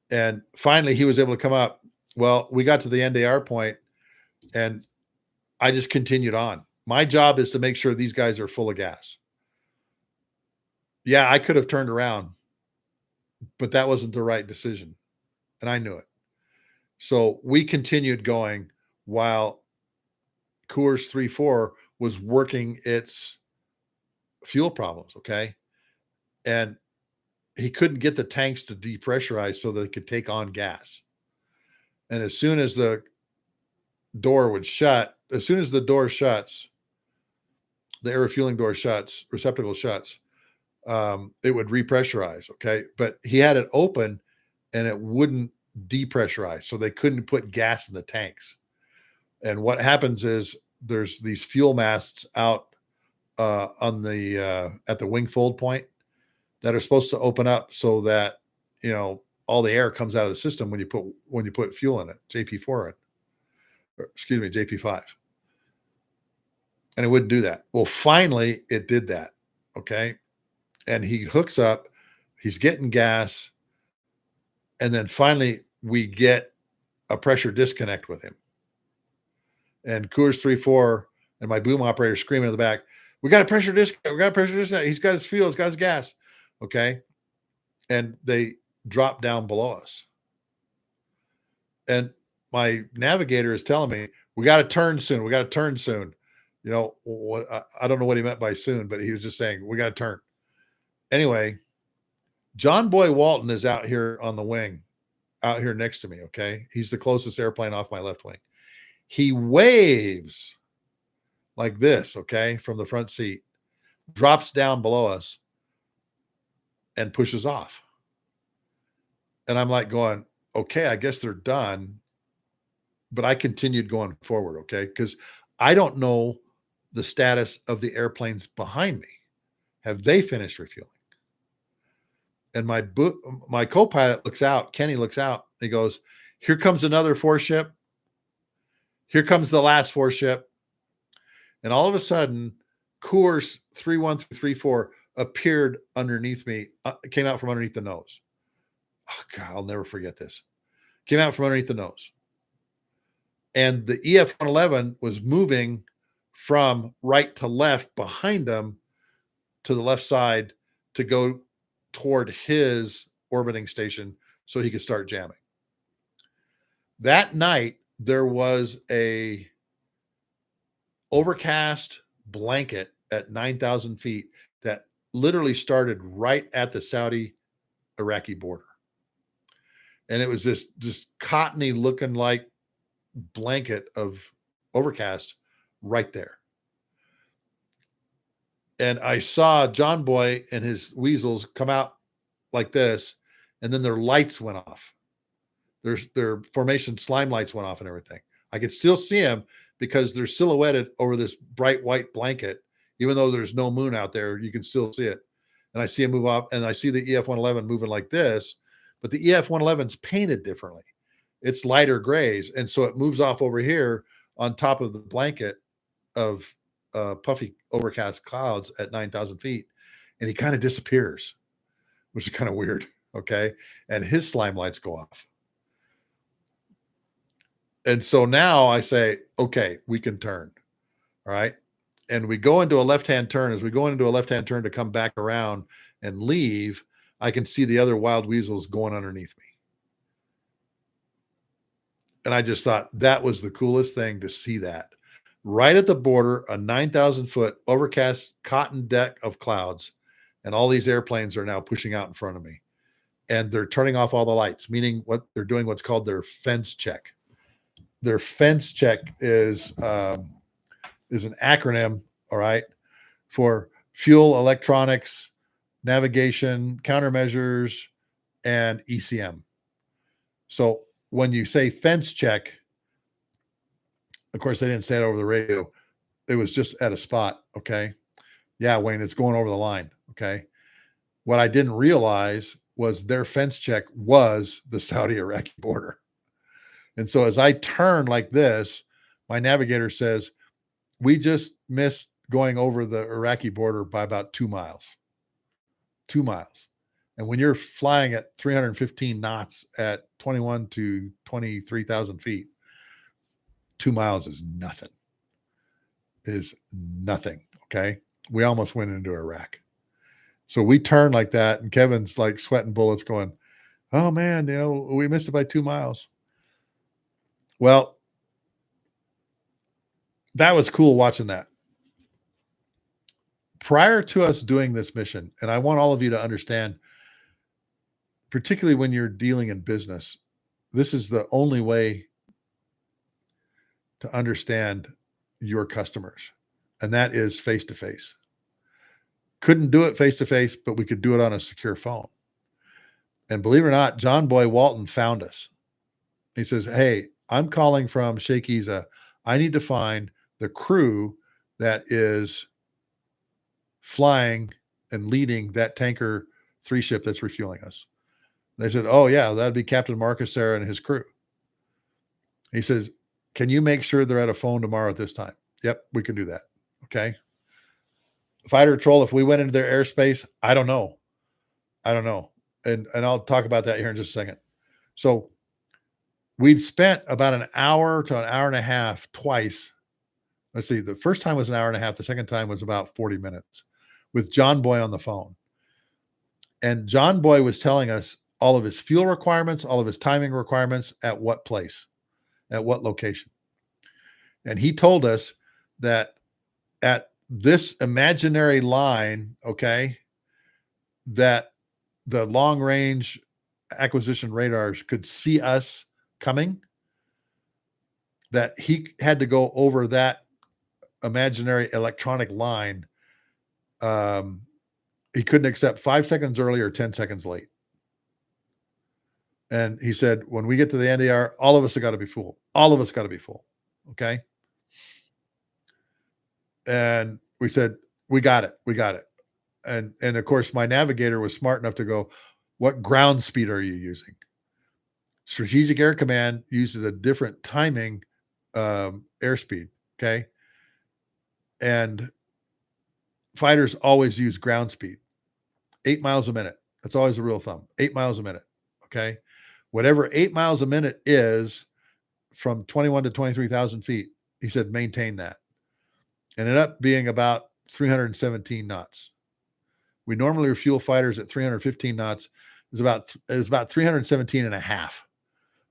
And finally, he was able to come up. Well, we got to the end AR point, and I just continued on. My job is to make sure these guys are full of gas. Yeah, I could have turned around, but that wasn't the right decision. And I knew it. So we continued going while Coors 3.4 was working its fuel problems. Okay. And he couldn't get the tanks to depressurize so they could take on gas. And as soon as the door would shut, as soon as the door shuts, the air refueling door shuts, receptacle shuts, it would repressurize. Okay. But he had it open and it wouldn't depressurize. So they couldn't put gas in the tanks. And what happens is there's these fuel masts out on the at the wing fold point that are supposed to open up so that, you know, all the air comes out of the system when you put fuel in it, JP4 in, or, excuse me, JP5. And it wouldn't do that. Well, finally it did that. Okay. And he hooks up, he's getting gas. And then finally we get a pressure disconnect with him. And Coors 3.4 and my boom operator screaming in the back, we got a pressure disconnect. We got a pressure disconnect. He's got his fuel. He's got his gas. Okay. And they drop down below us. And my navigator is telling me, we got to turn soon. We got to turn soon. You know, I don't know what he meant by soon, but he was just saying, we got to turn. Anyway, John Boy Walton is out here on the wing, out here next to me. Okay. He's the closest airplane off my left wing. He waves like this, okay, from the front seat, drops down below us and pushes off. And I'm like going, okay, I guess they're done. But I continued going forward, okay, because I don't know the status of the airplanes behind me. Have they finished refueling? And my co-pilot looks out, Kenny looks out, he goes, here comes another 4 ship. Here comes the last 4 ship. And all of a sudden, Coors 3.1 through 3.4 appeared underneath me, came out from underneath the nose. Oh, God, I'll never forget this. Came out from underneath the nose. And the EF-111 was moving from right to left behind them to the left side to go toward his orbiting station so he could start jamming. That night, there was a overcast blanket at 9,000 feet that literally started right at the Saudi-Iraqi border. And it was this cottony looking like blanket of overcast right there. And I saw John Boy and his Weasels come out like this, and then their lights went off. Their formation slime lights went off and everything. I could still see them because they're silhouetted over this bright white blanket. Even though there's no moon out there, you can still see it. And I see them move off, and I see the EF-111 moving like this, but the EF-111 is painted differently. It's lighter grays, and so it moves off over here on top of the blanket of puffy overcast clouds at 9,000 feet, and he kind of disappears, which is kind of weird. Okay. And his slime lights go off. And so now I say, okay, we can turn. All right. And we go into a left-hand turn. As we go into a left-hand turn to come back around and leave, I can see the other wild weasels going underneath me. And I just thought that was the coolest thing to see that. Right at the border, a 9,000 foot overcast cotton deck of clouds, and all these airplanes are now pushing out in front of me. And they're turning off all the lights, meaning what they're doing, what's called their fence check. Their fence check is an acronym, all right, for fuel, electronics, navigation, countermeasures, and ECM. So when you say fence check, of course, they didn't say it over the radio. It was just at a spot. Okay. Yeah, Wayne, it's going over the line. Okay. What I didn't realize was their fence check was the Saudi-Iraqi border. And so as I turn like this, my navigator says, we just missed going over the Iraqi border by about 2 miles. 2 miles. And when you're flying at 315 knots at 21 to 23,000 feet, 2 miles is nothing. Is nothing. Okay. We almost went into Iraq. So we turned like that, and Kevin's like sweating bullets going, oh man, we missed it by 2 miles. Well, that was cool watching that. Prior to us doing this mission, and I want all of you to understand, particularly when you're dealing in business, this is the only way to understand your customers, and that is face-to-face. Couldn't do it face-to-face, but we could do it on a secure phone. And believe it or not, John Boy Walton found us. He says, hey, I'm calling from Sheikh Isa. I need to find the crew that is flying and leading that tanker 3 ship that's refueling us. They said, oh yeah, that'd be Captain Marcus Serra and his crew. He says, can you make sure they're at a phone tomorrow at this time? Yep, we can do that. Okay. Fighter Patrol, if we went into their airspace, I don't know. And I'll talk about that here in just a second. So we'd spent about an hour to an hour and a half twice. Let's see, the first time was an hour and a half. The second time was about 40 minutes with John Boy on the phone. And John Boy was telling us all of his fuel requirements, all of his timing requirements, at what place, at what location. And he told us that at this imaginary line, okay, that the long range acquisition radars could see us coming, that he had to go over that imaginary electronic line. He couldn't accept 5 seconds early or 10 seconds late. And he said, when we get to the NDR, all of us have got to be full. All of us got to be full. Okay. And we said, we got it. We got it. And of course, my navigator was smart enough to go, what ground speed are you using? Strategic Air Command uses a different timing airspeed. Okay. And fighters always use ground speed, 8 miles a minute. That's always a rule of thumb, 8 miles a minute. Okay. Whatever 8 miles a minute is from 21 to 23,000 feet, he said, maintain that. Ended up being about 317 knots. We normally refuel fighters at 315 knots. It was about 317 and a half.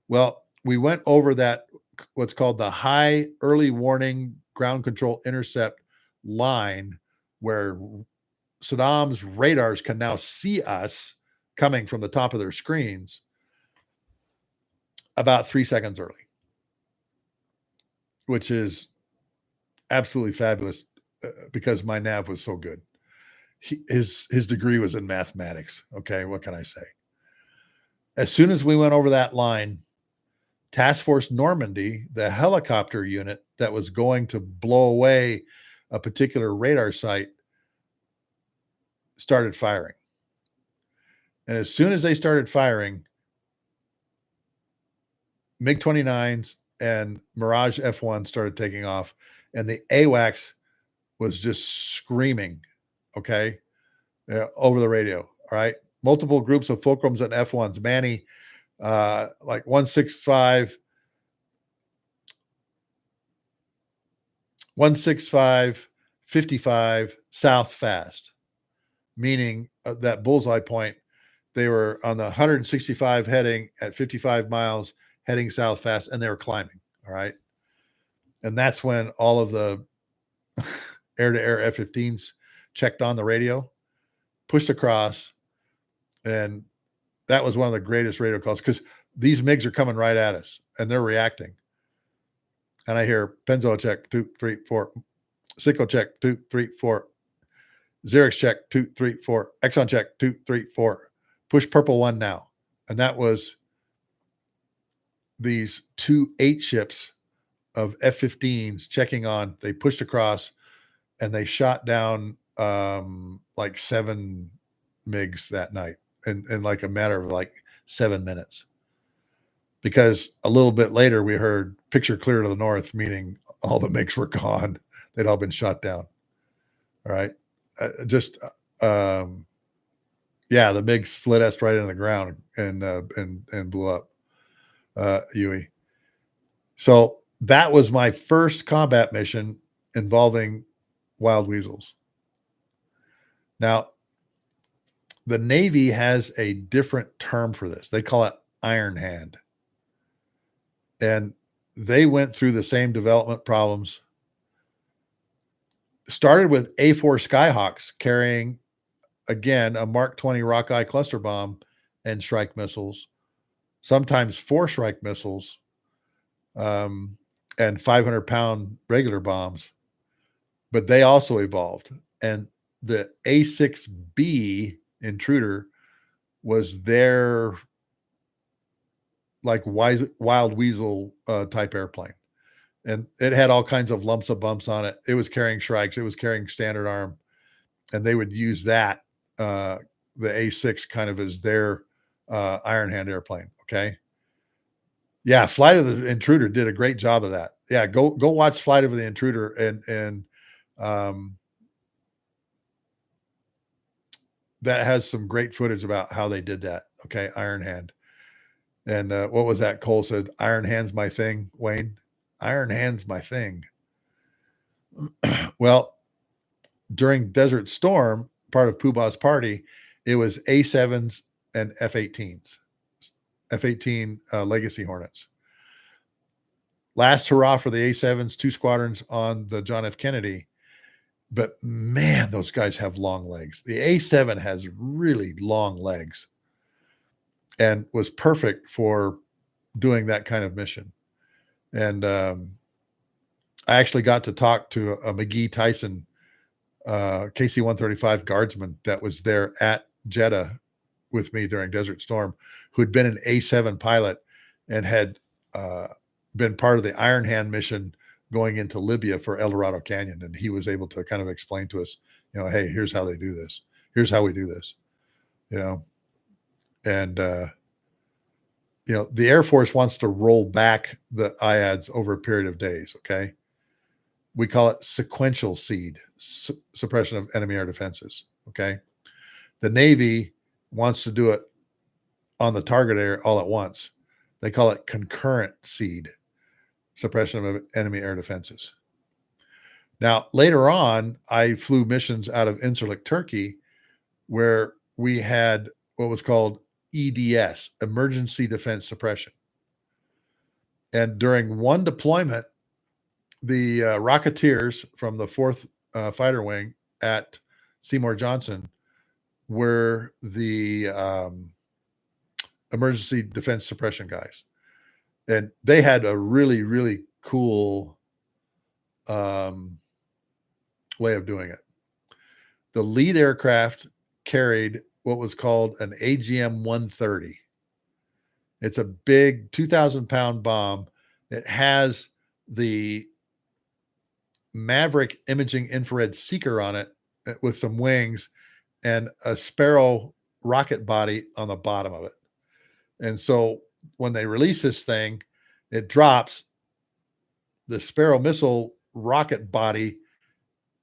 Well, we went over that, what's called the high early warning ground control intercept line, where Saddam's radars can now see us coming from the top of their screens about 3 seconds early, which is absolutely fabulous because my nav was so good. His degree was in mathematics. Okay, what can I say? As soon as we went over that line, Task Force Normandy, the helicopter unit that was going to blow away a particular radar site, started firing. And as soon as they started firing, MiG-29s and Mirage F1 started taking off, and the AWACS was just screaming, okay, over the radio. All right. Multiple groups of Fulcrums and F1s. Manny, like 165, 55 south fast, meaning that bullseye point, they were on the 165 heading at 55 miles, heading south fast, and they were climbing. All right. And that's when all of the air-to-air F-15s checked on the radio, pushed across, and that was one of the greatest radio calls because these MiGs are coming right at us, and they're reacting. And I hear Penzo check 2, 3, 4, Sicko check 2, 3, 4, Xerix check 2, 3, 4, Exxon check 2, 3, 4, push purple 1 now. And that was these 2 8 ships of F-15s checking on. They pushed across, and they shot down like 7 MiGs that night in like a matter of like 7 minutes. Because a little bit later we heard picture clear to the north, meaning all the MiGs were gone. They'd all been shot down. All right. Yeah, the MiG split us right in the ground and blew up Huey. So that was my first combat mission involving wild weasels. Now, the Navy has a different term for this. They call it Iron Hand. And they went through the same development problems. Started with A4 Skyhawks carrying, again, a Mark 20 Rockeye cluster bomb and strike missiles, sometimes 4 strike missiles, and 500-pound regular bombs. But they also evolved. And the A6B Intruder was their like wild weasel type airplane. And it had all kinds of lumps of bumps on it. It was carrying Shrikes. It was carrying Standard Arm. And they would use that, the A6 kind of as their Iron Hand airplane. Okay. Yeah. Flight of the Intruder did a great job of that. Yeah. Go watch Flight of the Intruder and that has some great footage about how they did that. Okay. Iron Hand. And what was that? Cole said, Iron Hand's my thing, Wayne. Iron Hand's my thing. Well, during Desert Storm, part of PooBah's party, it was A7s and F-18s, F-18 Legacy Hornets. Last hurrah for the A7s, 2 squadrons on the John F. Kennedy. But man, those guys have long legs. The A7 has really long legs and was perfect for doing that kind of mission. And I actually got to talk to a McGee Tyson KC-135 guardsman that was there at Jeddah with me during Desert Storm, who had been an A7 pilot and had been part of the Iron Hand mission going into Libya for El Dorado Canyon. And he was able to kind of explain to us, hey, here's how they do this. Here's how we do this, and the Air Force wants to roll back the IADs over a period of days. Okay. We call it sequential SEAD, suppression of enemy air defenses. Okay. The Navy wants to do it on the target area all at once. They call it concurrent SEAD, suppression of enemy air defenses. Now, later on, I flew missions out of Incirlik, Turkey, where we had what was called EDS, emergency defense suppression. And during one deployment, the Rocketeers from the 4th Fighter Wing at Seymour Johnson were the emergency defense suppression guys. And they had a really, really cool way of doing it. The lead aircraft carried what was called an AGM-130. It's a big 2,000-pound bomb. It has the Maverick imaging infrared seeker on it with some wings and a Sparrow rocket body on the bottom of it. And so when they release this thing, it drops. The Sparrow missile rocket body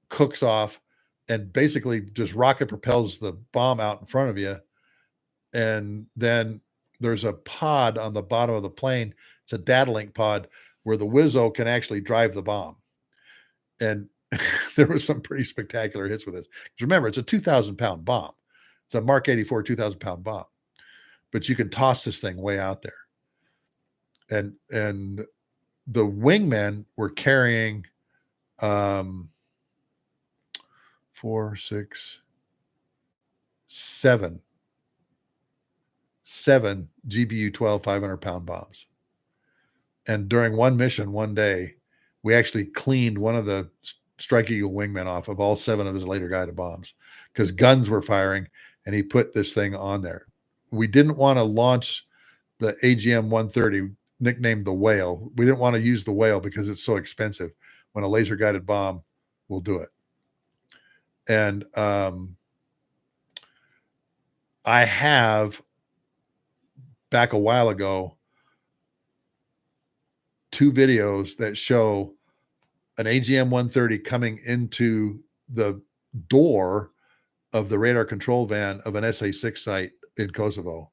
cooks off and basically just rocket propels the bomb out in front of you. And then there's a pod on the bottom of the plane. It's a data link pod where the Weasel can actually drive the bomb. And there was some pretty spectacular hits with this. Remember, it's a 2,000-pound bomb. It's a Mark 84 2,000-pound bomb. But you can toss this thing way out there. And the wingmen were carrying 4, 6, 7 GBU-12 500-pound bombs. And during one mission, one day, we actually cleaned one of the Strike Eagle wingmen off of all 7 of his later guided bombs because guns were firing, and he put this thing on there. We didn't want to launch the AGM-130, nicknamed the Whale. We didn't want to use the Whale because it's so expensive when a laser guided bomb will do it. And I have, back a while ago, 2 videos that show an AGM-130 coming into the door of the radar control van of an SA-6 site in Kosovo.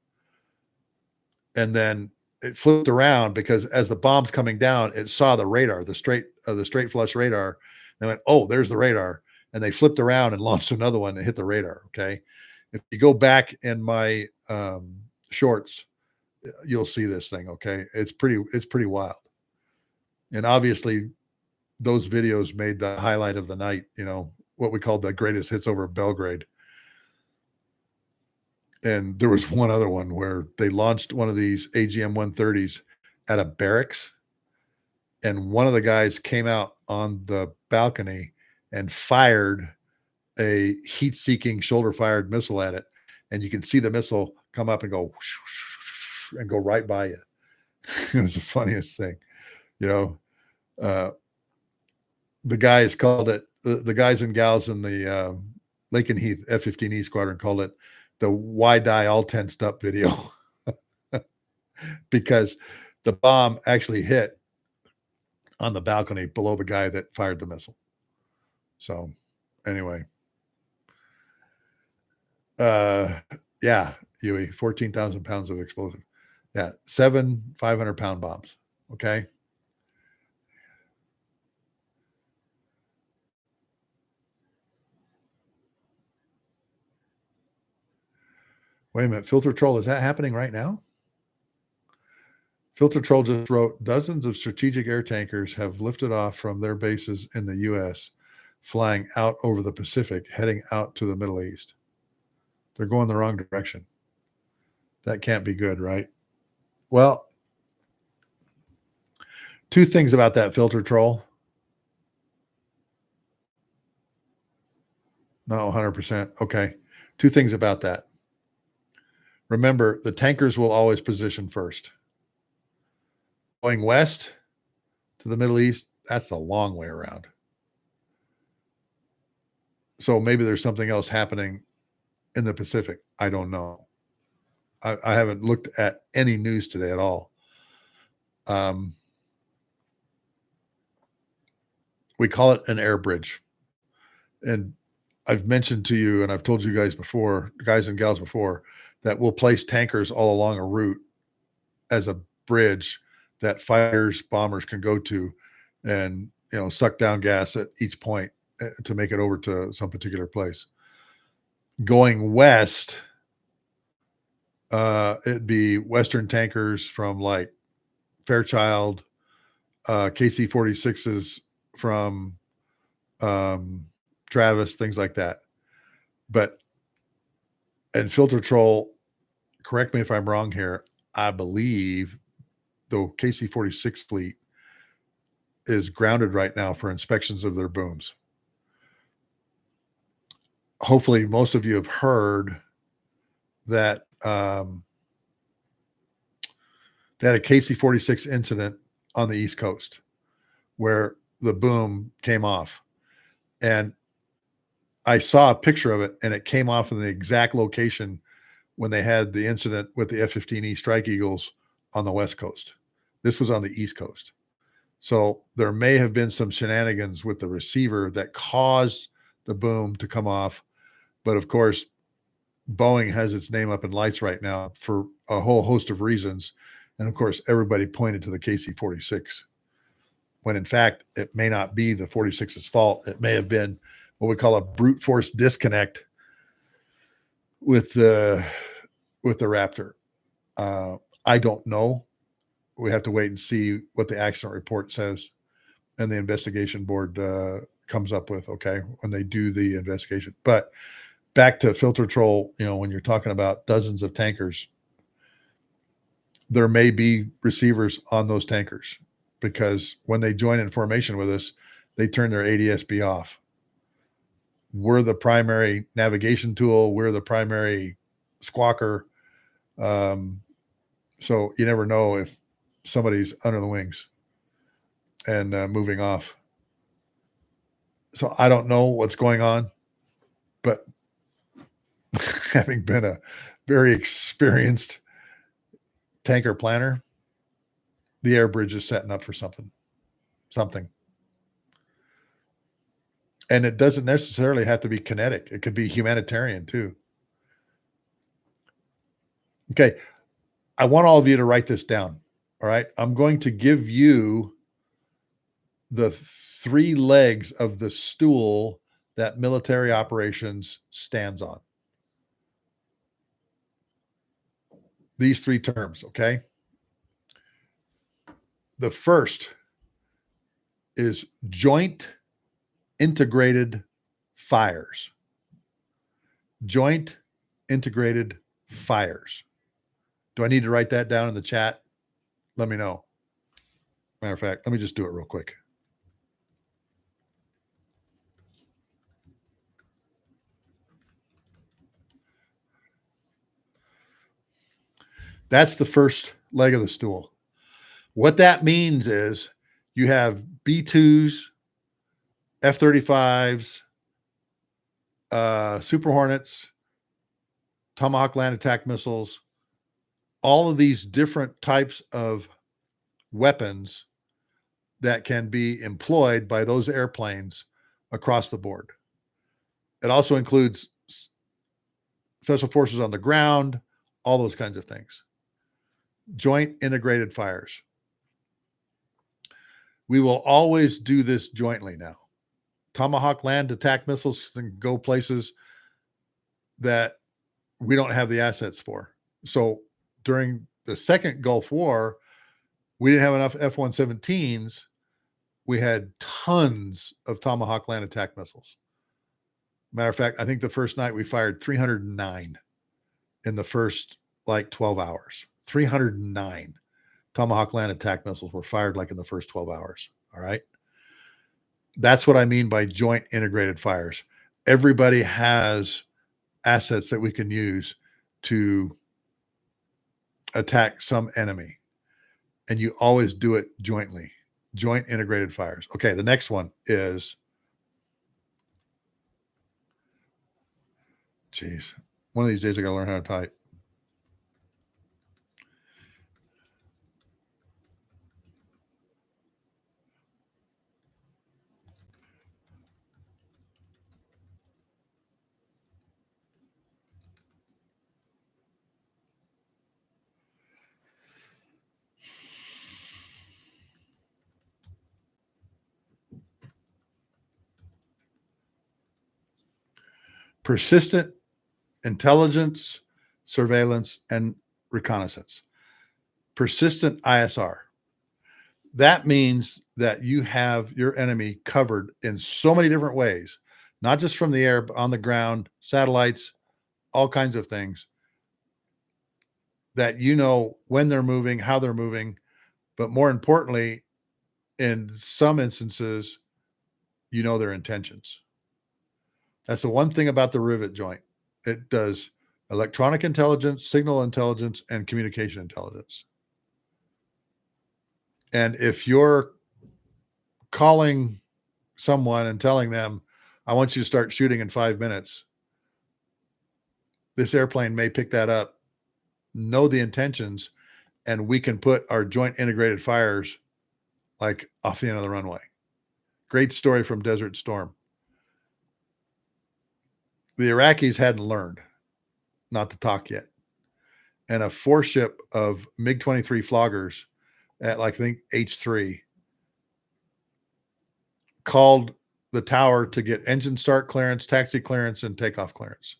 And then it flipped around because as the bomb's coming down, it saw the radar, the straight flush radar. They went, oh, there's the radar. And they flipped around and launched another one and hit the radar. Okay. If you go back in my shorts, you'll see this thing. Okay. It's pretty wild. And obviously those videos made the highlight of the night, you know, what we called the greatest hits over Belgrade. And there was one other one where they launched one of these AGM-130s at a barracks, and one of the guys came out on the balcony and fired a heat-seeking shoulder-fired missile at it, and you can see the missile come up and go and go right by you. It was the funniest thing, you know. The guys called it, the guys and gals in the Lake and Heath F-15E squadron called it the why die all tensed up video because the bomb actually hit on the balcony below the guy that fired the missile. So anyway, yeah, Huey, 14,000 pounds of explosive. Yeah, 7 500-pound bombs. Okay. Wait a minute, Filter Troll, is that happening right now? Filter Troll just wrote, dozens of strategic air tankers have lifted off from their bases in the U.S., flying out over the Pacific, heading out to the Middle East. They're going the wrong direction. That can't be good, right? Well, 2 things about that, Filter Troll. No, 100%. Okay. 2 things about that. Remember, the tankers will always position first. Going west to the Middle East, that's the long way around. So maybe there's something else happening in the Pacific. I don't know. I haven't looked at any news today at all. We call it an air bridge. And I've mentioned to you, and I've told you guys before, guys and gals before, that we'll place tankers all along a route as a bridge that fighters, bombers can go to and, you know, suck down gas at each point to make it over to some particular place. Going west, it'd be Western tankers from like Fairchild, KC-46s from Travis, things like that. But, and Filter Troll, correct me if I'm wrong here, I believe the KC-46 fleet is grounded right now for inspections of their booms. Hopefully most of you have heard that They had a KC-46 incident on the East Coast where the boom came off. And I saw a picture of it, and it came off in the exact location when they had the incident with the F-15E Strike Eagles on the West Coast. This was on the East Coast. So there may have been some shenanigans with the receiver that caused the boom to come off. But of course, Boeing has its name up in lights right now for a whole host of reasons. And of course, everybody pointed to the KC-46, when in fact, it may not be the 46's fault. It may have been what we call a brute force disconnect with the Raptor. I don't know. We have to wait and see what the accident report says and the investigation board comes up with, okay, when they do the investigation. But back to filter troll, when you're talking about dozens of tankers, there may be receivers on those tankers, because when they join in formation with us, they turn their ADSB off. We're the primary navigation tool. We're the primary squawker. So you never know if somebody's under the wings and moving off. So I don't know what's going on, but having been a very experienced tanker planner, the air bridge is setting up for something. And it doesn't necessarily have to be kinetic. It could be humanitarian too. Okay. I want all of you to write this down. All right. I'm going to give you the 3 legs of the stool that military operations stands on. These 3 terms. Okay. The first is joint integrated fires. Joint integrated fires. Do I need to write that down in the chat? Let me know. Matter of fact, let me just do it real quick. That's the first leg of the stool. What that means is you have B-2s, F-35s, Super Hornets, Tomahawk land attack missiles, all of these different types of weapons that can be employed by those airplanes across the board. It also includes special forces on the ground, all those kinds of things. Joint integrated fires. We will always do this jointly now. Tomahawk land attack missiles can go places that we don't have the assets for. So during the second Gulf War, we didn't have enough F-117s. We had tons of Tomahawk land attack missiles. Matter of fact, I think the first night we fired 309 in the first 12 hours. 309 Tomahawk land attack missiles were fired in the first 12 hours. All right. That's what I mean by joint integrated fires. Everybody has assets that we can use to attack some enemy. And you always do it jointly. Joint integrated fires. Okay, the next one is, one of these days I got to learn how to type. Persistent intelligence, surveillance, and reconnaissance. Persistent ISR. That means that you have your enemy covered in so many different ways, not just from the air, but on the ground, satellites, all kinds of things, that you know when they're moving, how they're moving, but more importantly, in some instances, you know their intentions. That's the one thing about the rivet joint. It does electronic intelligence, signal intelligence, and communication intelligence. And if you're calling someone and telling them, I want you to start shooting in 5 minutes, this airplane may pick that up, know the intentions, and we can put our joint integrated fires like off the end of the runway. Great story from Desert Storm. The Iraqis hadn't learned not to talk yet. And a 4-ship of MiG-23 floggers at like, I think, H3 called the tower to get engine start clearance, taxi clearance, and takeoff clearance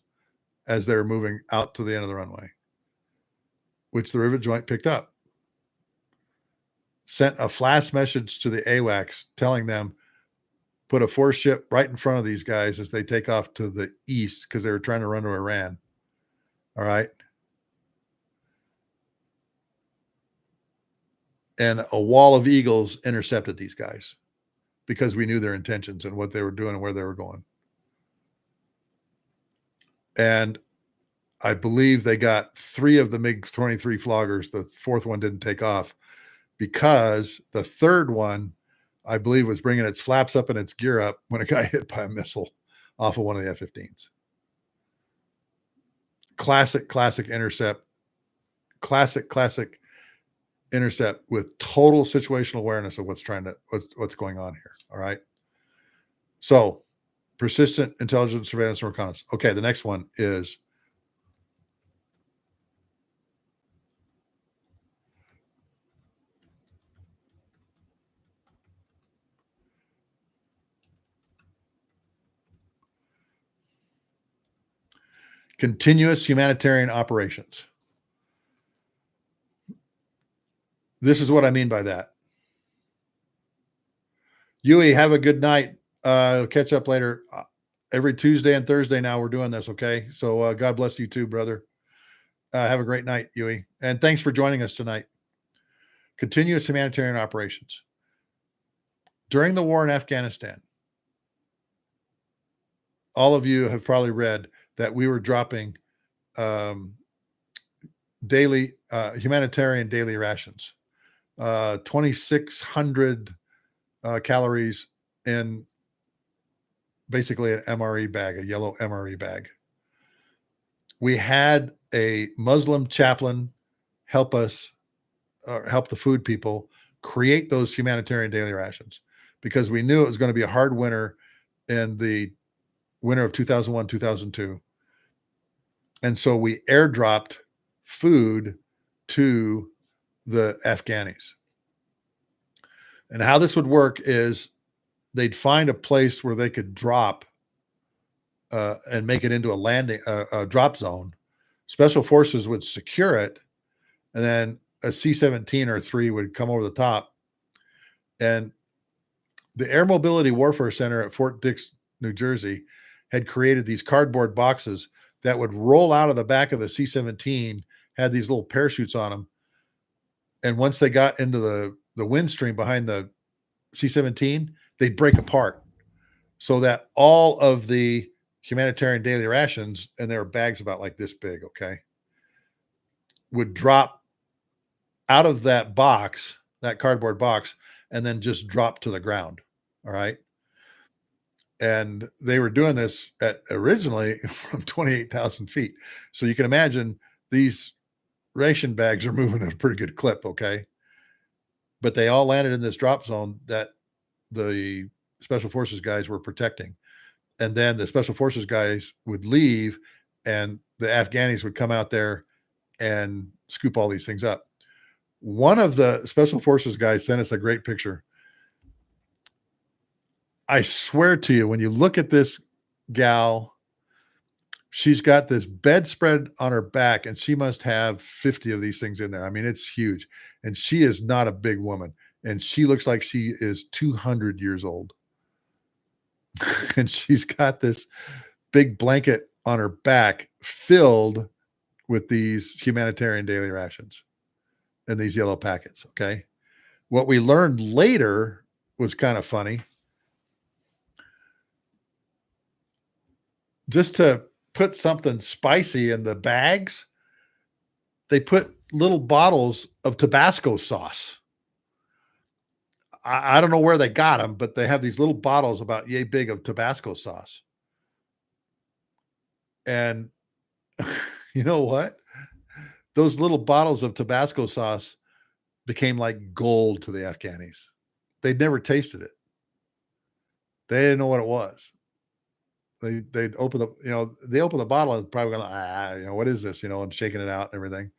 as they were moving out to the end of the runway, which the rivet joint picked up. Sent a flash message to the AWACS telling them, put a 4-ship right in front of these guys as they take off to the east because they were trying to run to Iran. All right. And a wall of Eagles intercepted these guys because we knew their intentions and what they were doing and where they were going. And I believe they got 3 of the MiG-23 floggers. The 4th one didn't take off because the 3rd one, I believe, was bringing its flaps up and its gear up when it got hit by a missile off of one of the F-15s. Classic intercept. Classic intercept with total situational awareness of what's going on here. All right. So persistent intelligence, surveillance, and reconnaissance. Okay, the next one is continuous humanitarian operations. This is what I mean by that. Yui, have a good night. Catch up later. Every Tuesday and Thursday now we're doing this, okay? So God bless you too, brother. Have a great night, Yui. And thanks for joining us tonight. Continuous humanitarian operations. During the war in Afghanistan, all of you have probably read that we were dropping daily humanitarian daily rations, 2,600 calories in basically an MRE bag, a yellow MRE bag. We had a Muslim chaplain help us, help the food people create those humanitarian daily rations because we knew it was going to be a hard winter in the winter of 2001, 2002. And so we airdropped food to the Afghanis. And how this would work is they'd find a place where they could drop and make it into a drop zone. Special forces would secure it, and then a C-17 or 3 would come over the top. And the Air Mobility Warfare Center at Fort Dix, New Jersey, had created these cardboard boxes that would roll out of the back of the C-17, had these little parachutes on them. And once they got into the wind stream behind the C-17, they'd break apart so that all of the humanitarian daily rations, and there were bags about like this big, okay, would drop out of that box, that cardboard box, and then just drop to the ground. All right. And they were doing this at originally from 28,000 feet. So you can imagine these ration bags are moving at a pretty good clip. Okay. But they all landed in this drop zone that the special forces guys were protecting. And then the special forces guys would leave and the Afghanis would come out there and scoop all these things up. One of the special forces guys sent us a great picture. I swear to you, when you look at this gal, she's got this bedspread on her back and she must have 50 of these things in there. I mean, it's huge. And she is not a big woman. And she looks like she is 200 years old. And she's got this big blanket on her back filled with these humanitarian daily rations and these yellow packets. Okay. What we learned later was kind of funny. Just to put something spicy in the bags, they put little bottles of Tabasco sauce. I don't know where they got them, but they have these little bottles about yay big of Tabasco sauce. And you know what? Those little bottles of Tabasco sauce became like gold to the Afghanis. They'd never tasted it. They didn't know what it was. They'd open they open the bottle and probably going, what is this? And shaking it out and everything.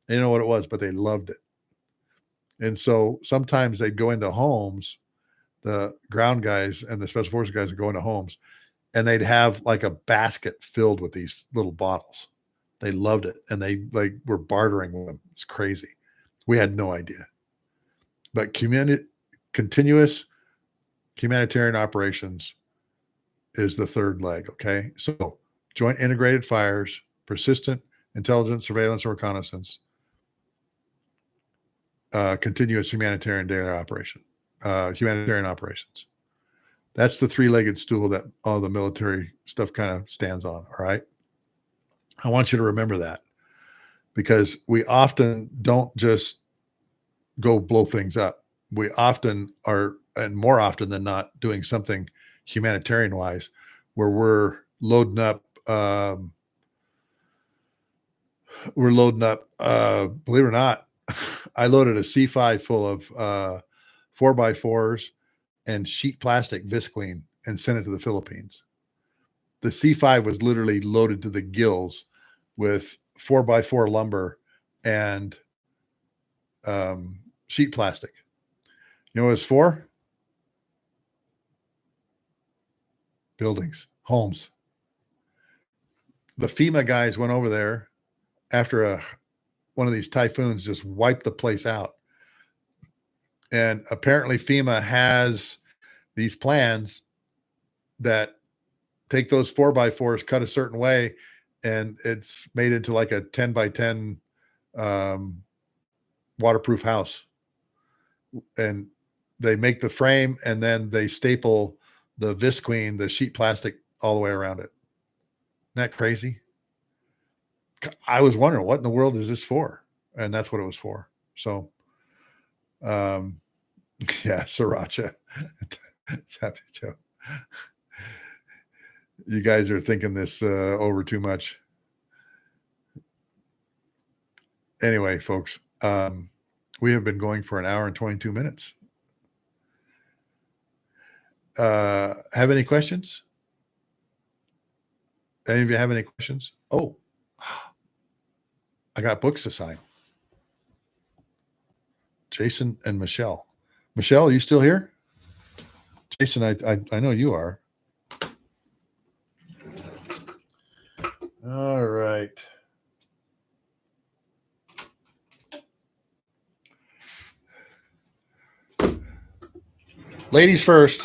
They didn't know what it was, but they loved it. And so sometimes they'd go into homes, the ground guys and the special forces guys would go into homes, and they'd have like a basket filled with these little bottles. They loved it, and they were bartering with them. It's crazy. We had no idea. But continuous humanitarian operations is the third leg. Okay, so joint integrated fires, persistent intelligence, surveillance, and reconnaissance, continuous humanitarian operations. That's the three-legged stool that all the military stuff kind of stands on. All right. I want you to remember that, because we often don't just go blow things up. We often are, and more often than not, doing something humanitarian wise where we're loading up, believe it or not, I loaded a C5 full of 4x4s and sheet plastic visqueen and sent it to the Philippines. The C5 was literally loaded to the gills with 4x4 lumber and sheet plastic. You know what it's for? Buildings, homes. The FEMA guys went over there after one of these typhoons, just wiped the place out. And apparently FEMA has these plans that take those 4x4s cut a certain way, and it's made into like a 10 by 10 waterproof house. And they make the frame, and then they staple the visqueen, the sheet plastic, all the way around it. Isn't that crazy? I was wondering, what in the world is this for? And that's what it was for. So, yeah, Sriracha. Happy Joe. You guys are thinking this over too much. Anyway, folks, we have been going for an hour and 22 minutes. Have any questions? Any of you have any questions? Oh, I got books to sign. Jason and Michelle. Michelle, are you still here? Jason, I know you are. All right. Ladies first.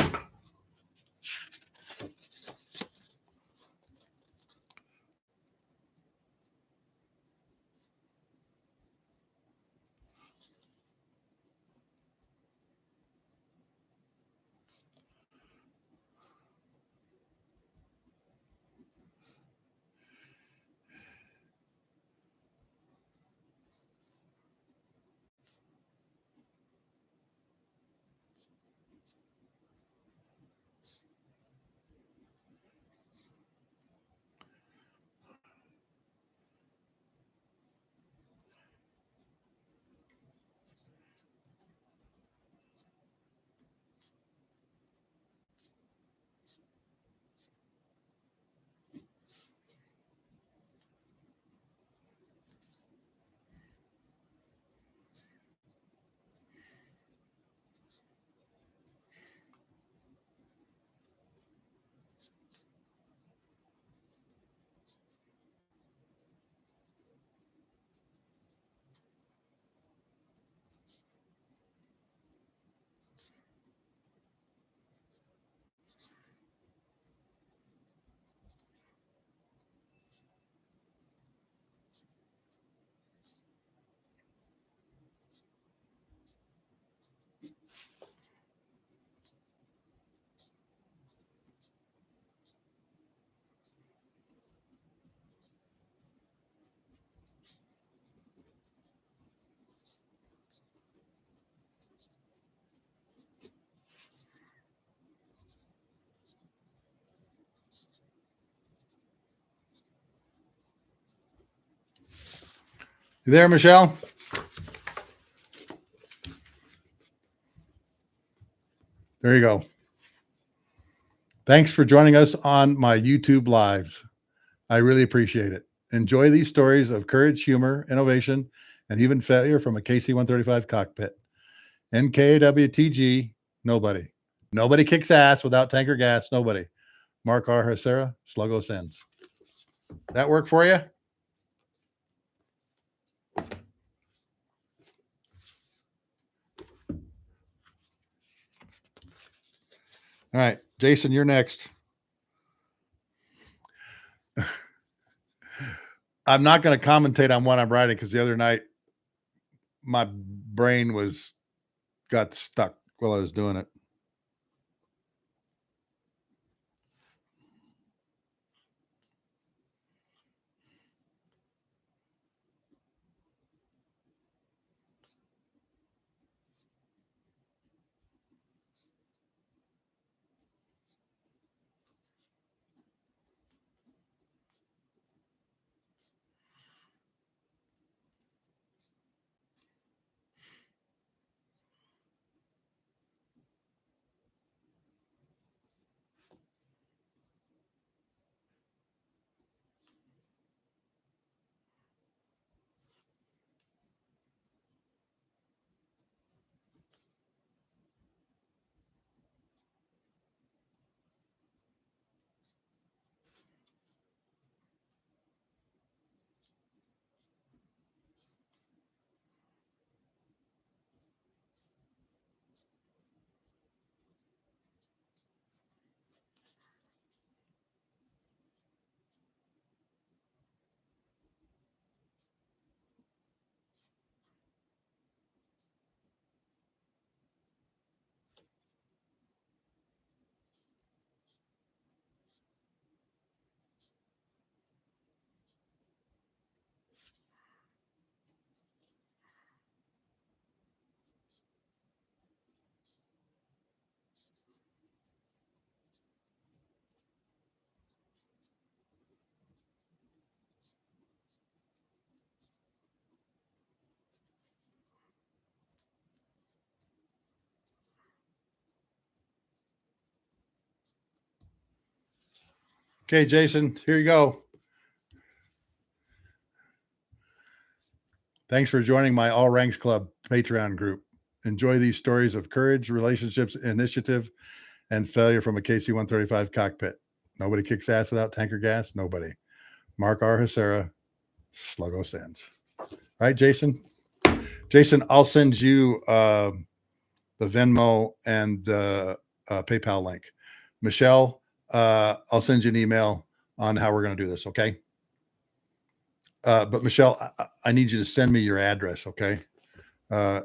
You there, Michelle? There you go. Thanks for joining us on my YouTube lives. I really appreciate it. Enjoy these stories of courage, humor, innovation, and even failure from a KC-135 cockpit. NKWTG, nobody. Nobody kicks ass without tanker gas, nobody. Mark R. Hacera, Sluggo sends. That work for you? All right, Jason, you're next. I'm not going to commentate on what I'm writing because the other night my brain got stuck while I was doing it. Okay, Jason, here you go. Thanks for joining my All Ranks Club Patreon group. Enjoy these stories of courage, relationships, initiative, and failure from a KC-135 cockpit. Nobody kicks ass without tanker gas. Nobody. Mark R. Hacera, Sluggo sends. All right, Jason. Jason, I'll send you the Venmo and the PayPal link. Michelle, I'll send you an email on how we're going to do this. Okay. But Michelle, I need you to send me your address. Okay.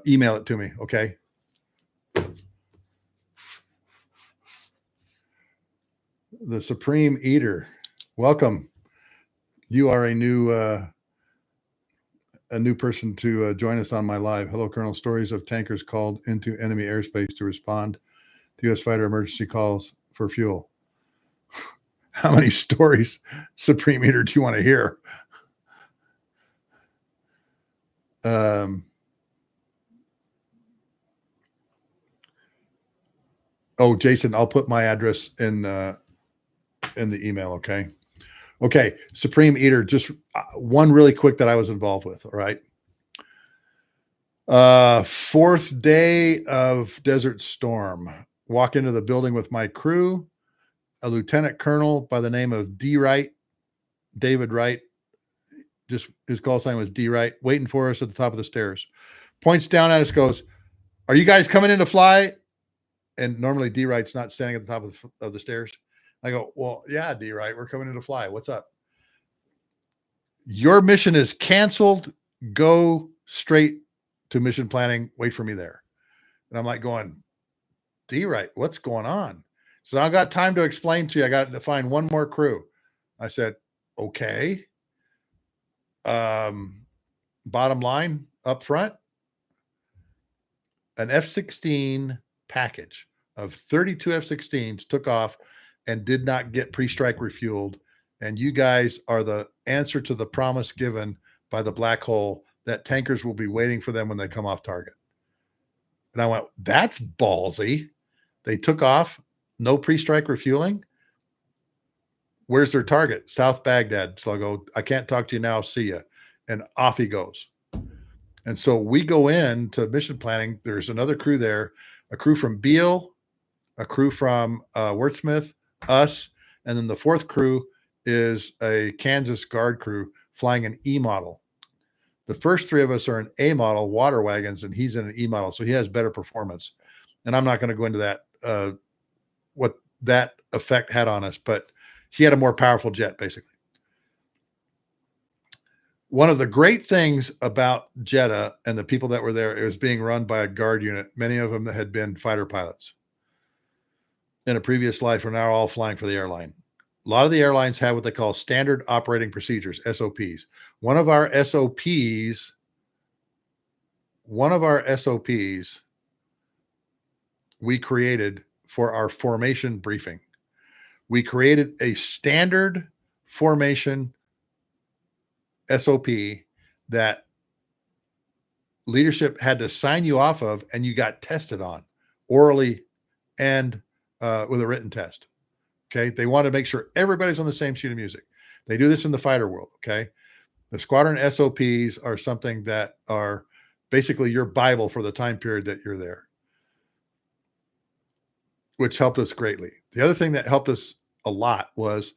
Email it to me. Okay. The Supreme Eater, welcome. You are a new person to join us on my live. Hello, Colonel. Stories of tankers called into enemy airspace to respond to U.S. fighter emergency calls for fuel. How many stories, Supreme Eater, do you want to hear? Oh, Jason, I'll put my address in the email. Okay. Okay. Supreme Eater, just one really quick that I was involved with. All right. Fourth day of Desert Storm. Walk into the building with my crew, a lieutenant colonel by the name of D. Wright, David Wright. Just his call sign was D. Wright, waiting for us at the top of the stairs. Points down at us, goes, "Are you guys coming in to fly?" And normally D. Wright's not standing at the top of the stairs. I go, "Well, yeah, D. Wright, we're coming in to fly. What's up?" "Your mission is canceled. Go straight to mission planning. Wait for me there." And I'm like going, "D. Wright, what's going on?" So I got time to explain to you. I got to find one more crew. I said, "Okay." Bottom line up front, an F-16 package of 32 F-16s took off and did not get pre-strike refueled. And you guys are the answer to the promise given by the black hole that tankers will be waiting for them when they come off target. And I went, that's ballsy. They took off, no pre-strike refueling. Where's their target? South Baghdad, Sluggo. I can't talk to you now. See ya. And off he goes. And so we go into mission planning. There's another crew there, a crew from Beale, a crew from Wordsmith, us, and then the fourth crew is a Kansas Guard crew flying an E model. The first three of us are in A model water wagons, and he's in an E model, so he has better performance. And I'm not going to go into that, what that effect had on us, but he had a more powerful jet, basically. One of the great things about Jeddah and the people that were there, it was being run by a guard unit. Many of them that had been fighter pilots in a previous life are now all flying for the airline. A lot of the airlines have what they call standard operating procedures, SOPs. One of our SOPs we created for our formation briefing. We created a standard formation SOP that leadership had to sign you off of, and you got tested on orally and with a written test. Okay. They want to make sure everybody's on the same sheet of music. They do this in the fighter world. Okay. The squadron SOPs are something that are basically your Bible for the time period that you're there, which helped us greatly. The other thing that helped us a lot was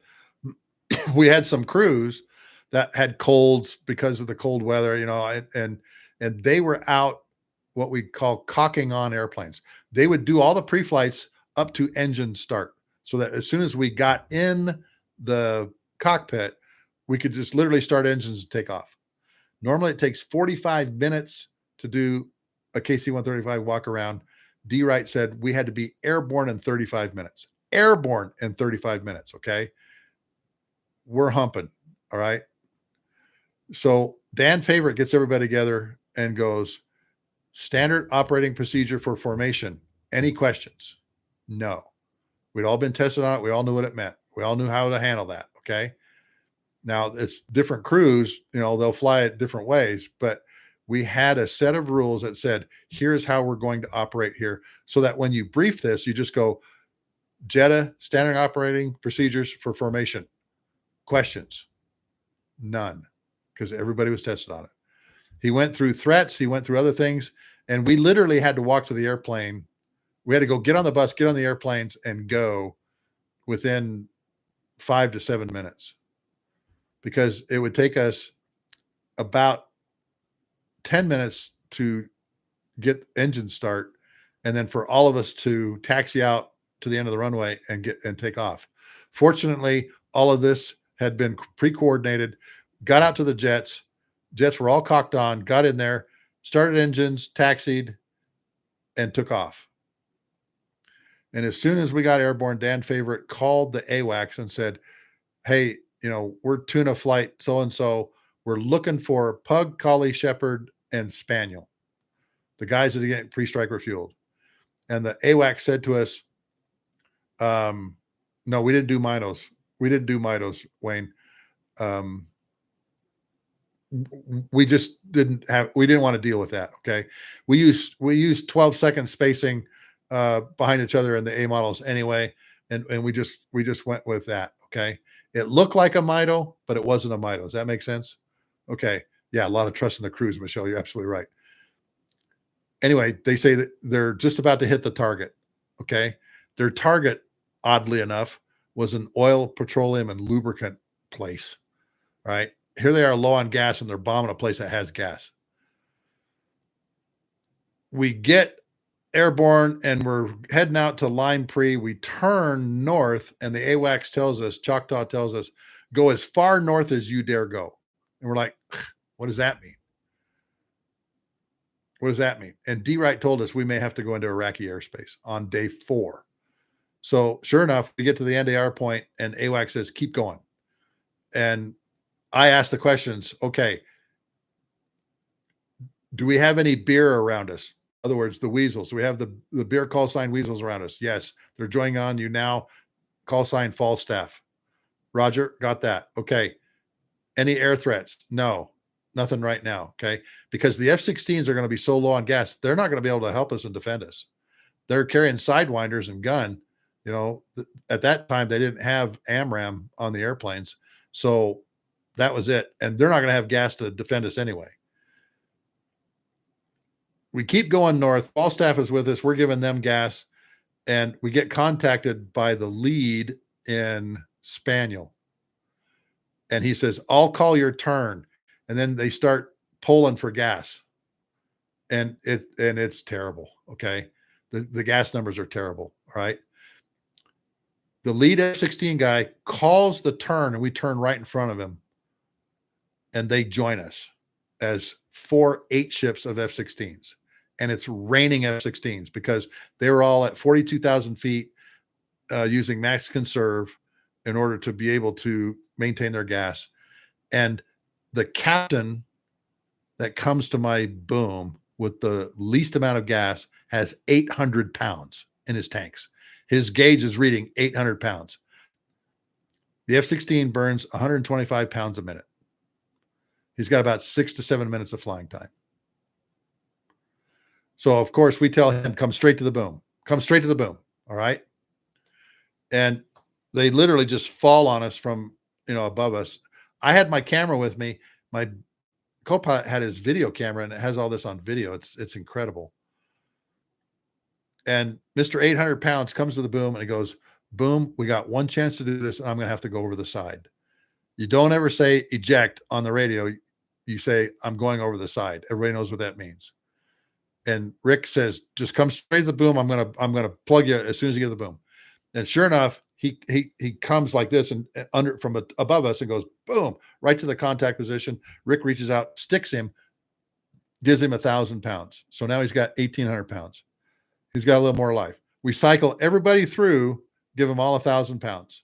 we had some crews that had colds because of the cold weather, you know, and they were out what we call cocking on airplanes. They would do all the pre-flights up to engine start, so that as soon as we got in the cockpit, we could just literally start engines and take off. Normally it takes 45 minutes to do a KC-135 walk around. D. Wright said we had to be airborne in 35 minutes. Airborne in 35 minutes, okay? We're humping, all right? So Dan Favorite gets everybody together and goes, standard operating procedure for formation. Any questions? No. We'd all been tested on it. We all knew what it meant. We all knew how to handle that, okay? Now, it's different crews, you know, they'll fly it different ways, but we had a set of rules that said, here's how we're going to operate here, so that when you brief this, you just go, Jeddah, standard operating procedures for formation. Questions? None, because everybody was tested on it. He went through threats. He went through other things, and we literally had to walk to the airplane. We had to go get on the bus, get on the airplanes, and go within 5 to 7 minutes, because it would take us about 10 minutes to get engine start, and then for all of us to taxi out to the end of the runway and take off. Fortunately, all of this had been pre-coordinated, got out to the jets. Jets were all cocked on, got in there, started engines, taxied, and took off. And as soon as we got airborne, Dan Favorite called the AWACS and said, hey, you know, we're tuna flight so-and-so. We're looking for pug, collie, shepherd, and spaniel, the guys that are getting pre-strike refueled. And the AWACS said to us, no, we didn't do MITOs. We didn't do MITOs, Wayne. We just didn't want to deal with that. Okay. We used 12-second spacing behind each other in the A models anyway. And we just went with that. Okay. It looked like a MITO, but it wasn't a MITO. Does that make sense? Okay. Yeah. A lot of trust in the crews, Michelle. You're absolutely right. Anyway, they say that they're just about to hit the target. Okay. Their target, oddly enough, was an oil, petroleum, and lubricant place. Right. Here they are low on gas, and they're bombing a place that has gas. We get airborne and we're heading out to Lime Pre. We turn north, and the AWACS tells us, Choctaw tells us, go as far north as you dare go. And we're like, what does that mean? What does that mean? And D. Wright told us we may have to go into Iraqi airspace on day 4. So sure enough, we get to the NDR point, and AWACS says, keep going. And I asked the questions, okay, do we have any beer around us? In other words, the Weasels. Do we have the beer call sign Weasels around us? Yes. They're joining on you now. Call sign Falstaff. Roger, got that. Okay. Any air threats? No. Nothing right now. Okay. Because the F-16s are going to be so low on gas, they're not going to be able to help us and defend us. They're carrying sidewinders and gun. You know, at that time, they didn't have AMRAAM on the airplanes. So that was it. And they're not going to have gas to defend us anyway. We keep going north. Falstaff is with us. We're giving them gas. And we get contacted by the lead in Spaniel. And he says, I'll call your turn. And then they start pulling for gas. And it's terrible. Okay. The gas numbers are terrible. All right. The lead F-16 guy calls the turn, and we turn right in front of him. And they join us as 8 ships of F-16s. And it's raining F-16s because they were all at 42,000 feet using max conserve in order to be able to maintain their gas. And the captain that comes to my boom with the least amount of gas has 800 pounds in his tanks. His gauge is reading 800 pounds. The F-16 burns 125 pounds a minute. He's got about 6 to 7 minutes of flying time. So, of course, we tell him, come straight to the boom. Come straight to the boom. All right. And they literally just fall on us from, above us. I had my camera with me. My co-pilot had his video camera, and it has all this on video. It's incredible. And Mr. 800 pounds comes to the boom and he goes, boom, we got one chance to do this, and I'm going to have to go over the side. You don't ever say eject on the radio. You say, I'm going over the side. Everybody knows what that means. And Rick says, just come straight to the boom. I'm gonna plug you as soon as you get to the boom. And sure enough, he comes like this and under from above us and goes boom right to the contact position. Rick reaches out, sticks him, gives him 1,000 pounds. So now he's got 1,800 pounds. He's got a little more life. We cycle everybody through, give them all 1,000 pounds.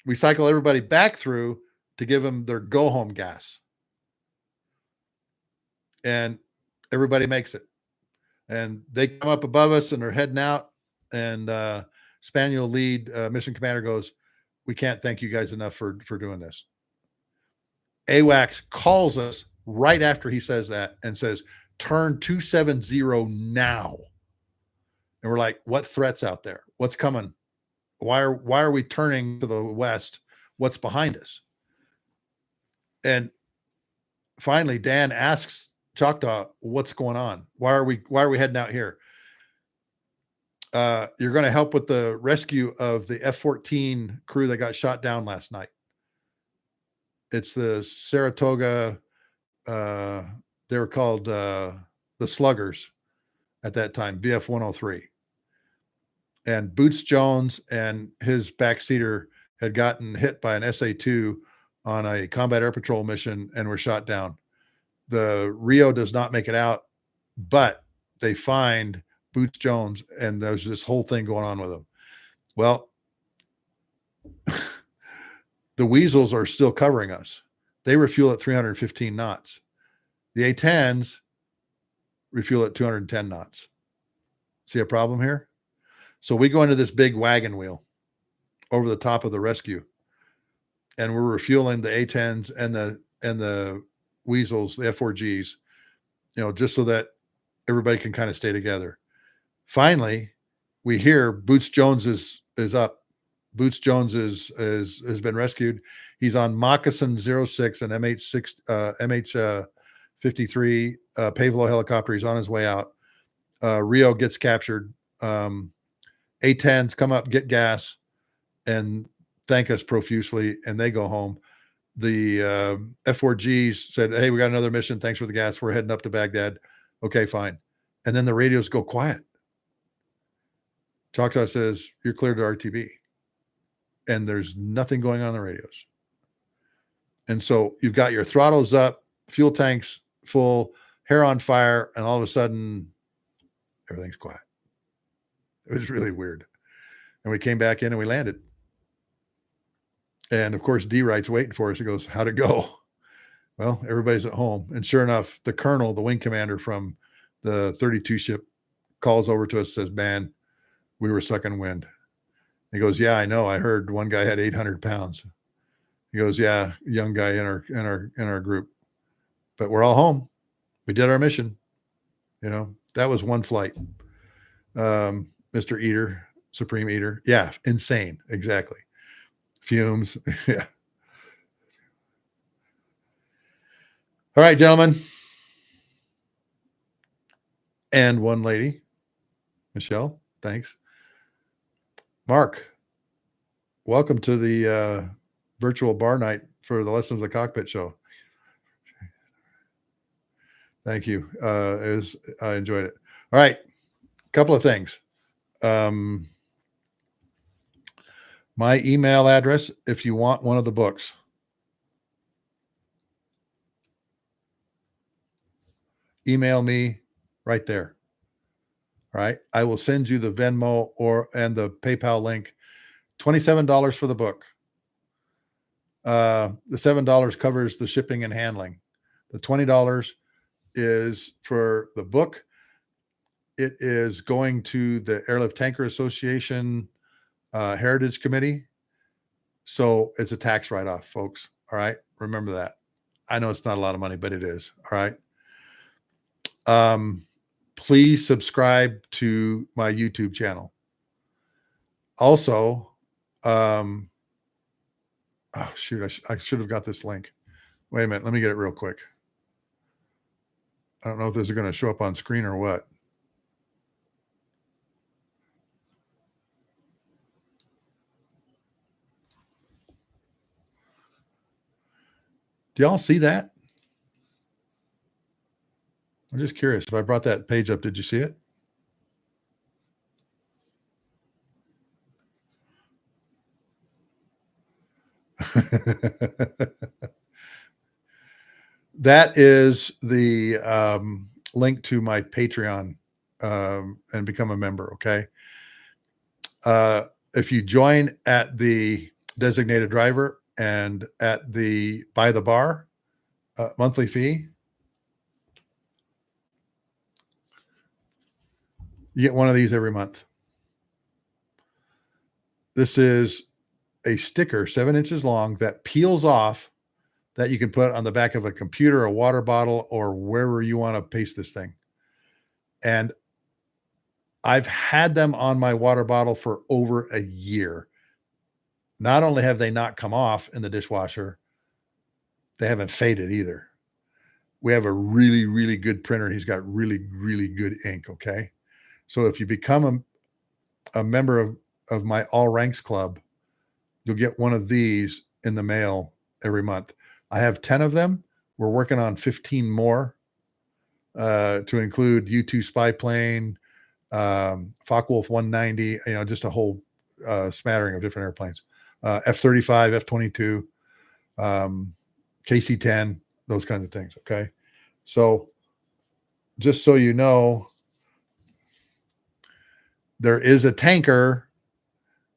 We cycle everybody back through to give them their go home gas. And everybody makes it. And they come up above us and they're heading out. And Spaniel lead mission commander goes, we can't thank you guys enough for doing this. AWACS calls us right after he says that and says, turn 270 now. And we're like, what threat's out there? What's coming? Why are we turning to the west? What's behind us? And finally, Dan asks Choctaw, what's going on? Why are we heading out here? You're going to help with the rescue of the F-14 crew that got shot down last night. It's the Saratoga. They were called the Sluggers at that time, BF-103. And Boots Jones and his backseater had gotten hit by an SA-2 on a combat air patrol mission and were shot down. The Rio does not make it out, but they find Boots Jones, and there's this whole thing going on with him. Well, the Weasels are still covering us. They refuel at 315 knots. The A-10s refuel at 210 knots. See a problem here? So we go into this big wagon wheel over the top of the rescue, and we're refueling the A-10s and the Weasels, the F-4Gs, just so that everybody can kind of stay together. Finally, we hear Boots Jones is up. Boots Jones has been rescued. He's on Moccasin 06 and MH 53 Pavelo helicopter. He's on his way out. Rio gets captured. A-10s come up, get gas, and thank us profusely, and they go home. The F-4Gs said, hey, we got another mission. Thanks for the gas. We're heading up to Baghdad. Okay, fine. And then the radios go quiet. Choctaw says, you're cleared to RTB. And there's nothing going on in the radios. And so you've got your throttles up, fuel tanks full, hair on fire, and all of a sudden, everything's quiet. It was really weird. And we came back in and we landed. And of course, D Wright's waiting for us. He goes, how'd it go? Well, everybody's at home. And sure enough, the colonel, the wing commander from the 32 ship, calls over to us, says, man, we were sucking wind. He goes, yeah, I know. I heard one guy had 800 pounds. He goes, yeah, young guy in our group. but we're all home. We did our mission. That was one flight. Mr. Eater, Supreme Eater. Yeah, insane. Exactly. Fumes. Yeah. All right, gentlemen. And one lady. Michelle, thanks. Mark, welcome to the virtual bar night for the Lessons of the Cockpit show. Thank you. I enjoyed it. All right. Couple of things. My email address, if you want one of the books. Email me right there. All right. I will send you the Venmo and the PayPal link. $27 for the book. The $7 covers the shipping and handling. The $20 is for the book. It is going to the Airlift Tanker Association Heritage Committee. So it's a tax write-off, folks. All right. Remember that. I know it's not a lot of money, but it is. All right. Please subscribe to my YouTube channel. Also, oh shoot, I should have got this link. Wait a minute, let me get it real quick. I don't know if this is going to show up on screen or what. Do y'all see that? I'm just curious. If I brought that page up, did you see it? That is the link to my Patreon and become a member. Okay. If you join at the designated driver and at the by the bar monthly fee, you get one of these every month. This is a sticker 7 inches long that peels off, that you can put on the back of a computer, a water bottle, or wherever you want to paste this thing. And I've had them on my water bottle for over a year. Not only have they not come off in the dishwasher, they haven't faded either. We have a really, really good printer. He's got really, really good ink. Okay. So if you become a member of my All Ranks Club, you'll get one of these in the mail every month. I have 10 of them. We're working on 15 more to include U-2 spy plane, Focke-Wulf 190, just a whole smattering of different airplanes, F-35, F-22, KC-10, those kinds of things. Okay. So just so you know, there is a tanker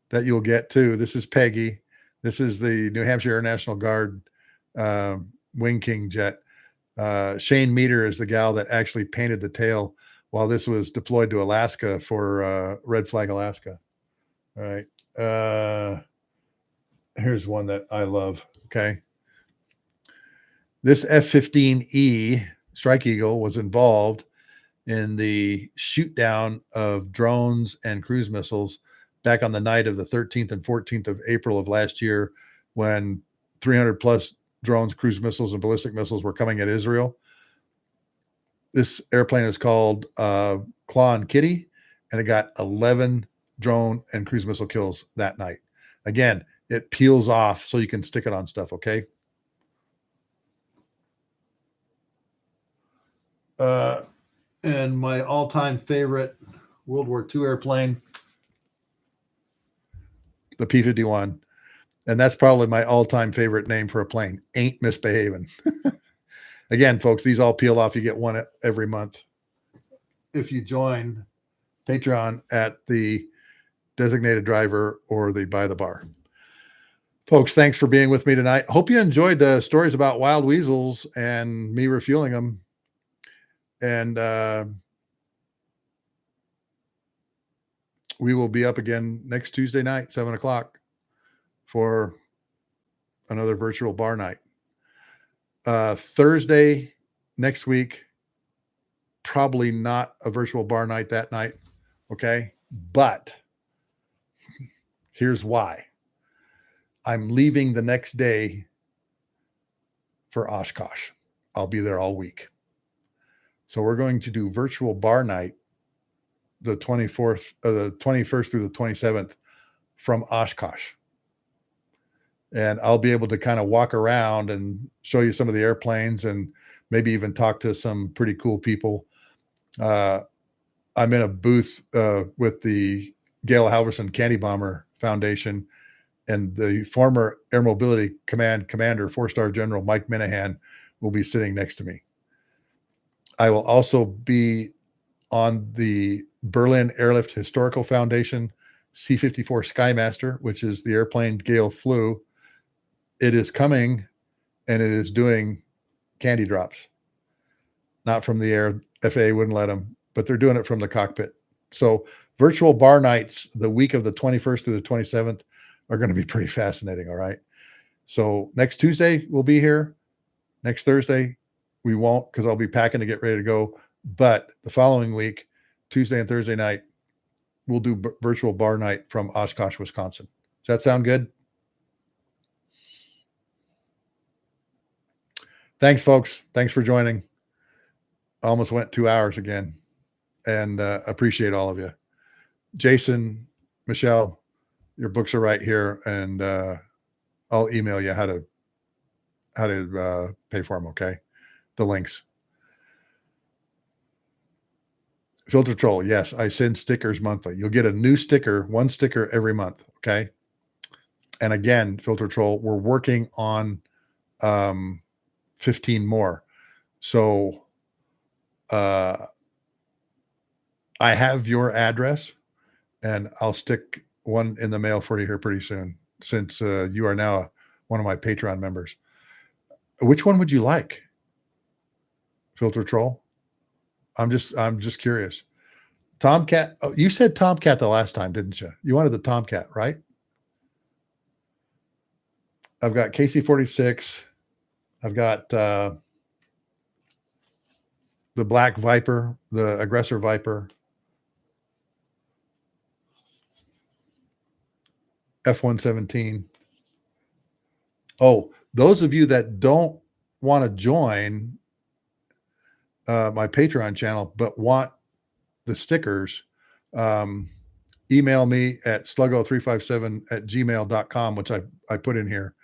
that you'll get too. This is Peggy. This is the New Hampshire Air National Guard Wing King jet. Shane Meter is the gal that actually painted the tail while this was deployed to Alaska for Red Flag Alaska. All right. Here's one that I love. Okay. This F-15E Strike Eagle was involved in the shoot down of drones and cruise missiles back on the night of the 13th and 14th of April of last year, when 300 plus drones, cruise missiles, and ballistic missiles were coming at Israel. This airplane is called Claw and Kitty, and it got 11 drone and cruise missile kills that night. Again, it peels off so you can stick it on stuff. Okay. And my all-time favorite World War II airplane, the P-51. And that's probably my all-time favorite name for a plane. Ain't misbehaving. Again, folks, these all peel off. You get one every month if you join Patreon at the designated driver or the by the bar. Folks, thanks for being with me tonight. Hope you enjoyed the stories about wild weasels and me refueling them. And we will be up again next Tuesday night, 7 o'clock, for another virtual bar night. Thursday next week, probably not a virtual bar night that night. Okay. But here's why. I'm leaving the next day for Oshkosh. I'll be there all week. So we're going to do virtual bar night the 21st through the 27th from Oshkosh. And I'll be able to kind of walk around and show you some of the airplanes and maybe even talk to some pretty cool people. I'm in a booth with the Gail Halverson Candy Bomber Foundation, and the former Air Mobility Command Commander, 4-star General Mike Minahan, will be sitting next to me. I will also be on the Berlin Airlift Historical Foundation C-54 Skymaster, which is the airplane Gail flew. It is coming, and it is doing candy drops. Not from the air. FAA wouldn't let them, but they're doing it from the cockpit. So virtual bar nights the week of the 21st through the 27th are going to be pretty fascinating. All right. So next Tuesday we'll be here. Next Thursday we won't, because I'll be packing to get ready to go. But the following week, Tuesday and Thursday night, we'll do virtual bar night from Oshkosh, Wisconsin. Does that sound good? Thanks, folks. Thanks for joining. I almost went 2 hours again, and appreciate all of you. Jason, Michelle, your books are right here, and I'll email you how to pay for them. Okay, the links. Filter Troll, yes, I send stickers monthly. You'll get a new sticker, one sticker every month. Okay, and again, Filter Troll, we're working on 15 more. So I have your address, and I'll stick one in the mail for you here pretty soon, since you are now one of my Patreon members. Which one would you like? Filter Troll? I'm just curious. Tomcat. Oh, you said Tomcat the last time, didn't you? You wanted the Tomcat, right? I've got KC-46. I've got the Black Viper, the Aggressor Viper, F-117. Oh, those of you that don't want to join my Patreon channel but want the stickers, email me at sluggo357@gmail.com, which I put in here.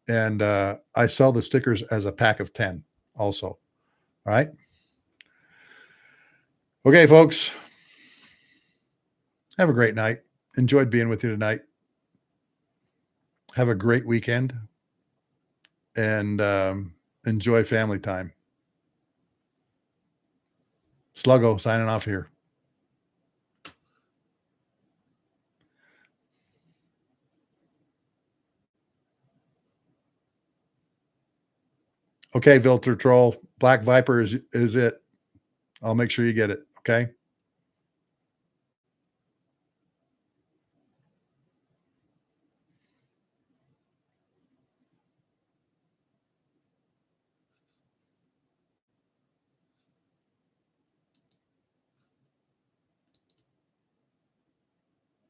And I sell the stickers as a pack of 10 also. All right. Okay, folks. Have a great night. Enjoyed being with you tonight. Have a great weekend, and enjoy family time. Sluggo signing off here. Okay, Filter Troll, Black Viper is it. I'll make sure you get it. Okay.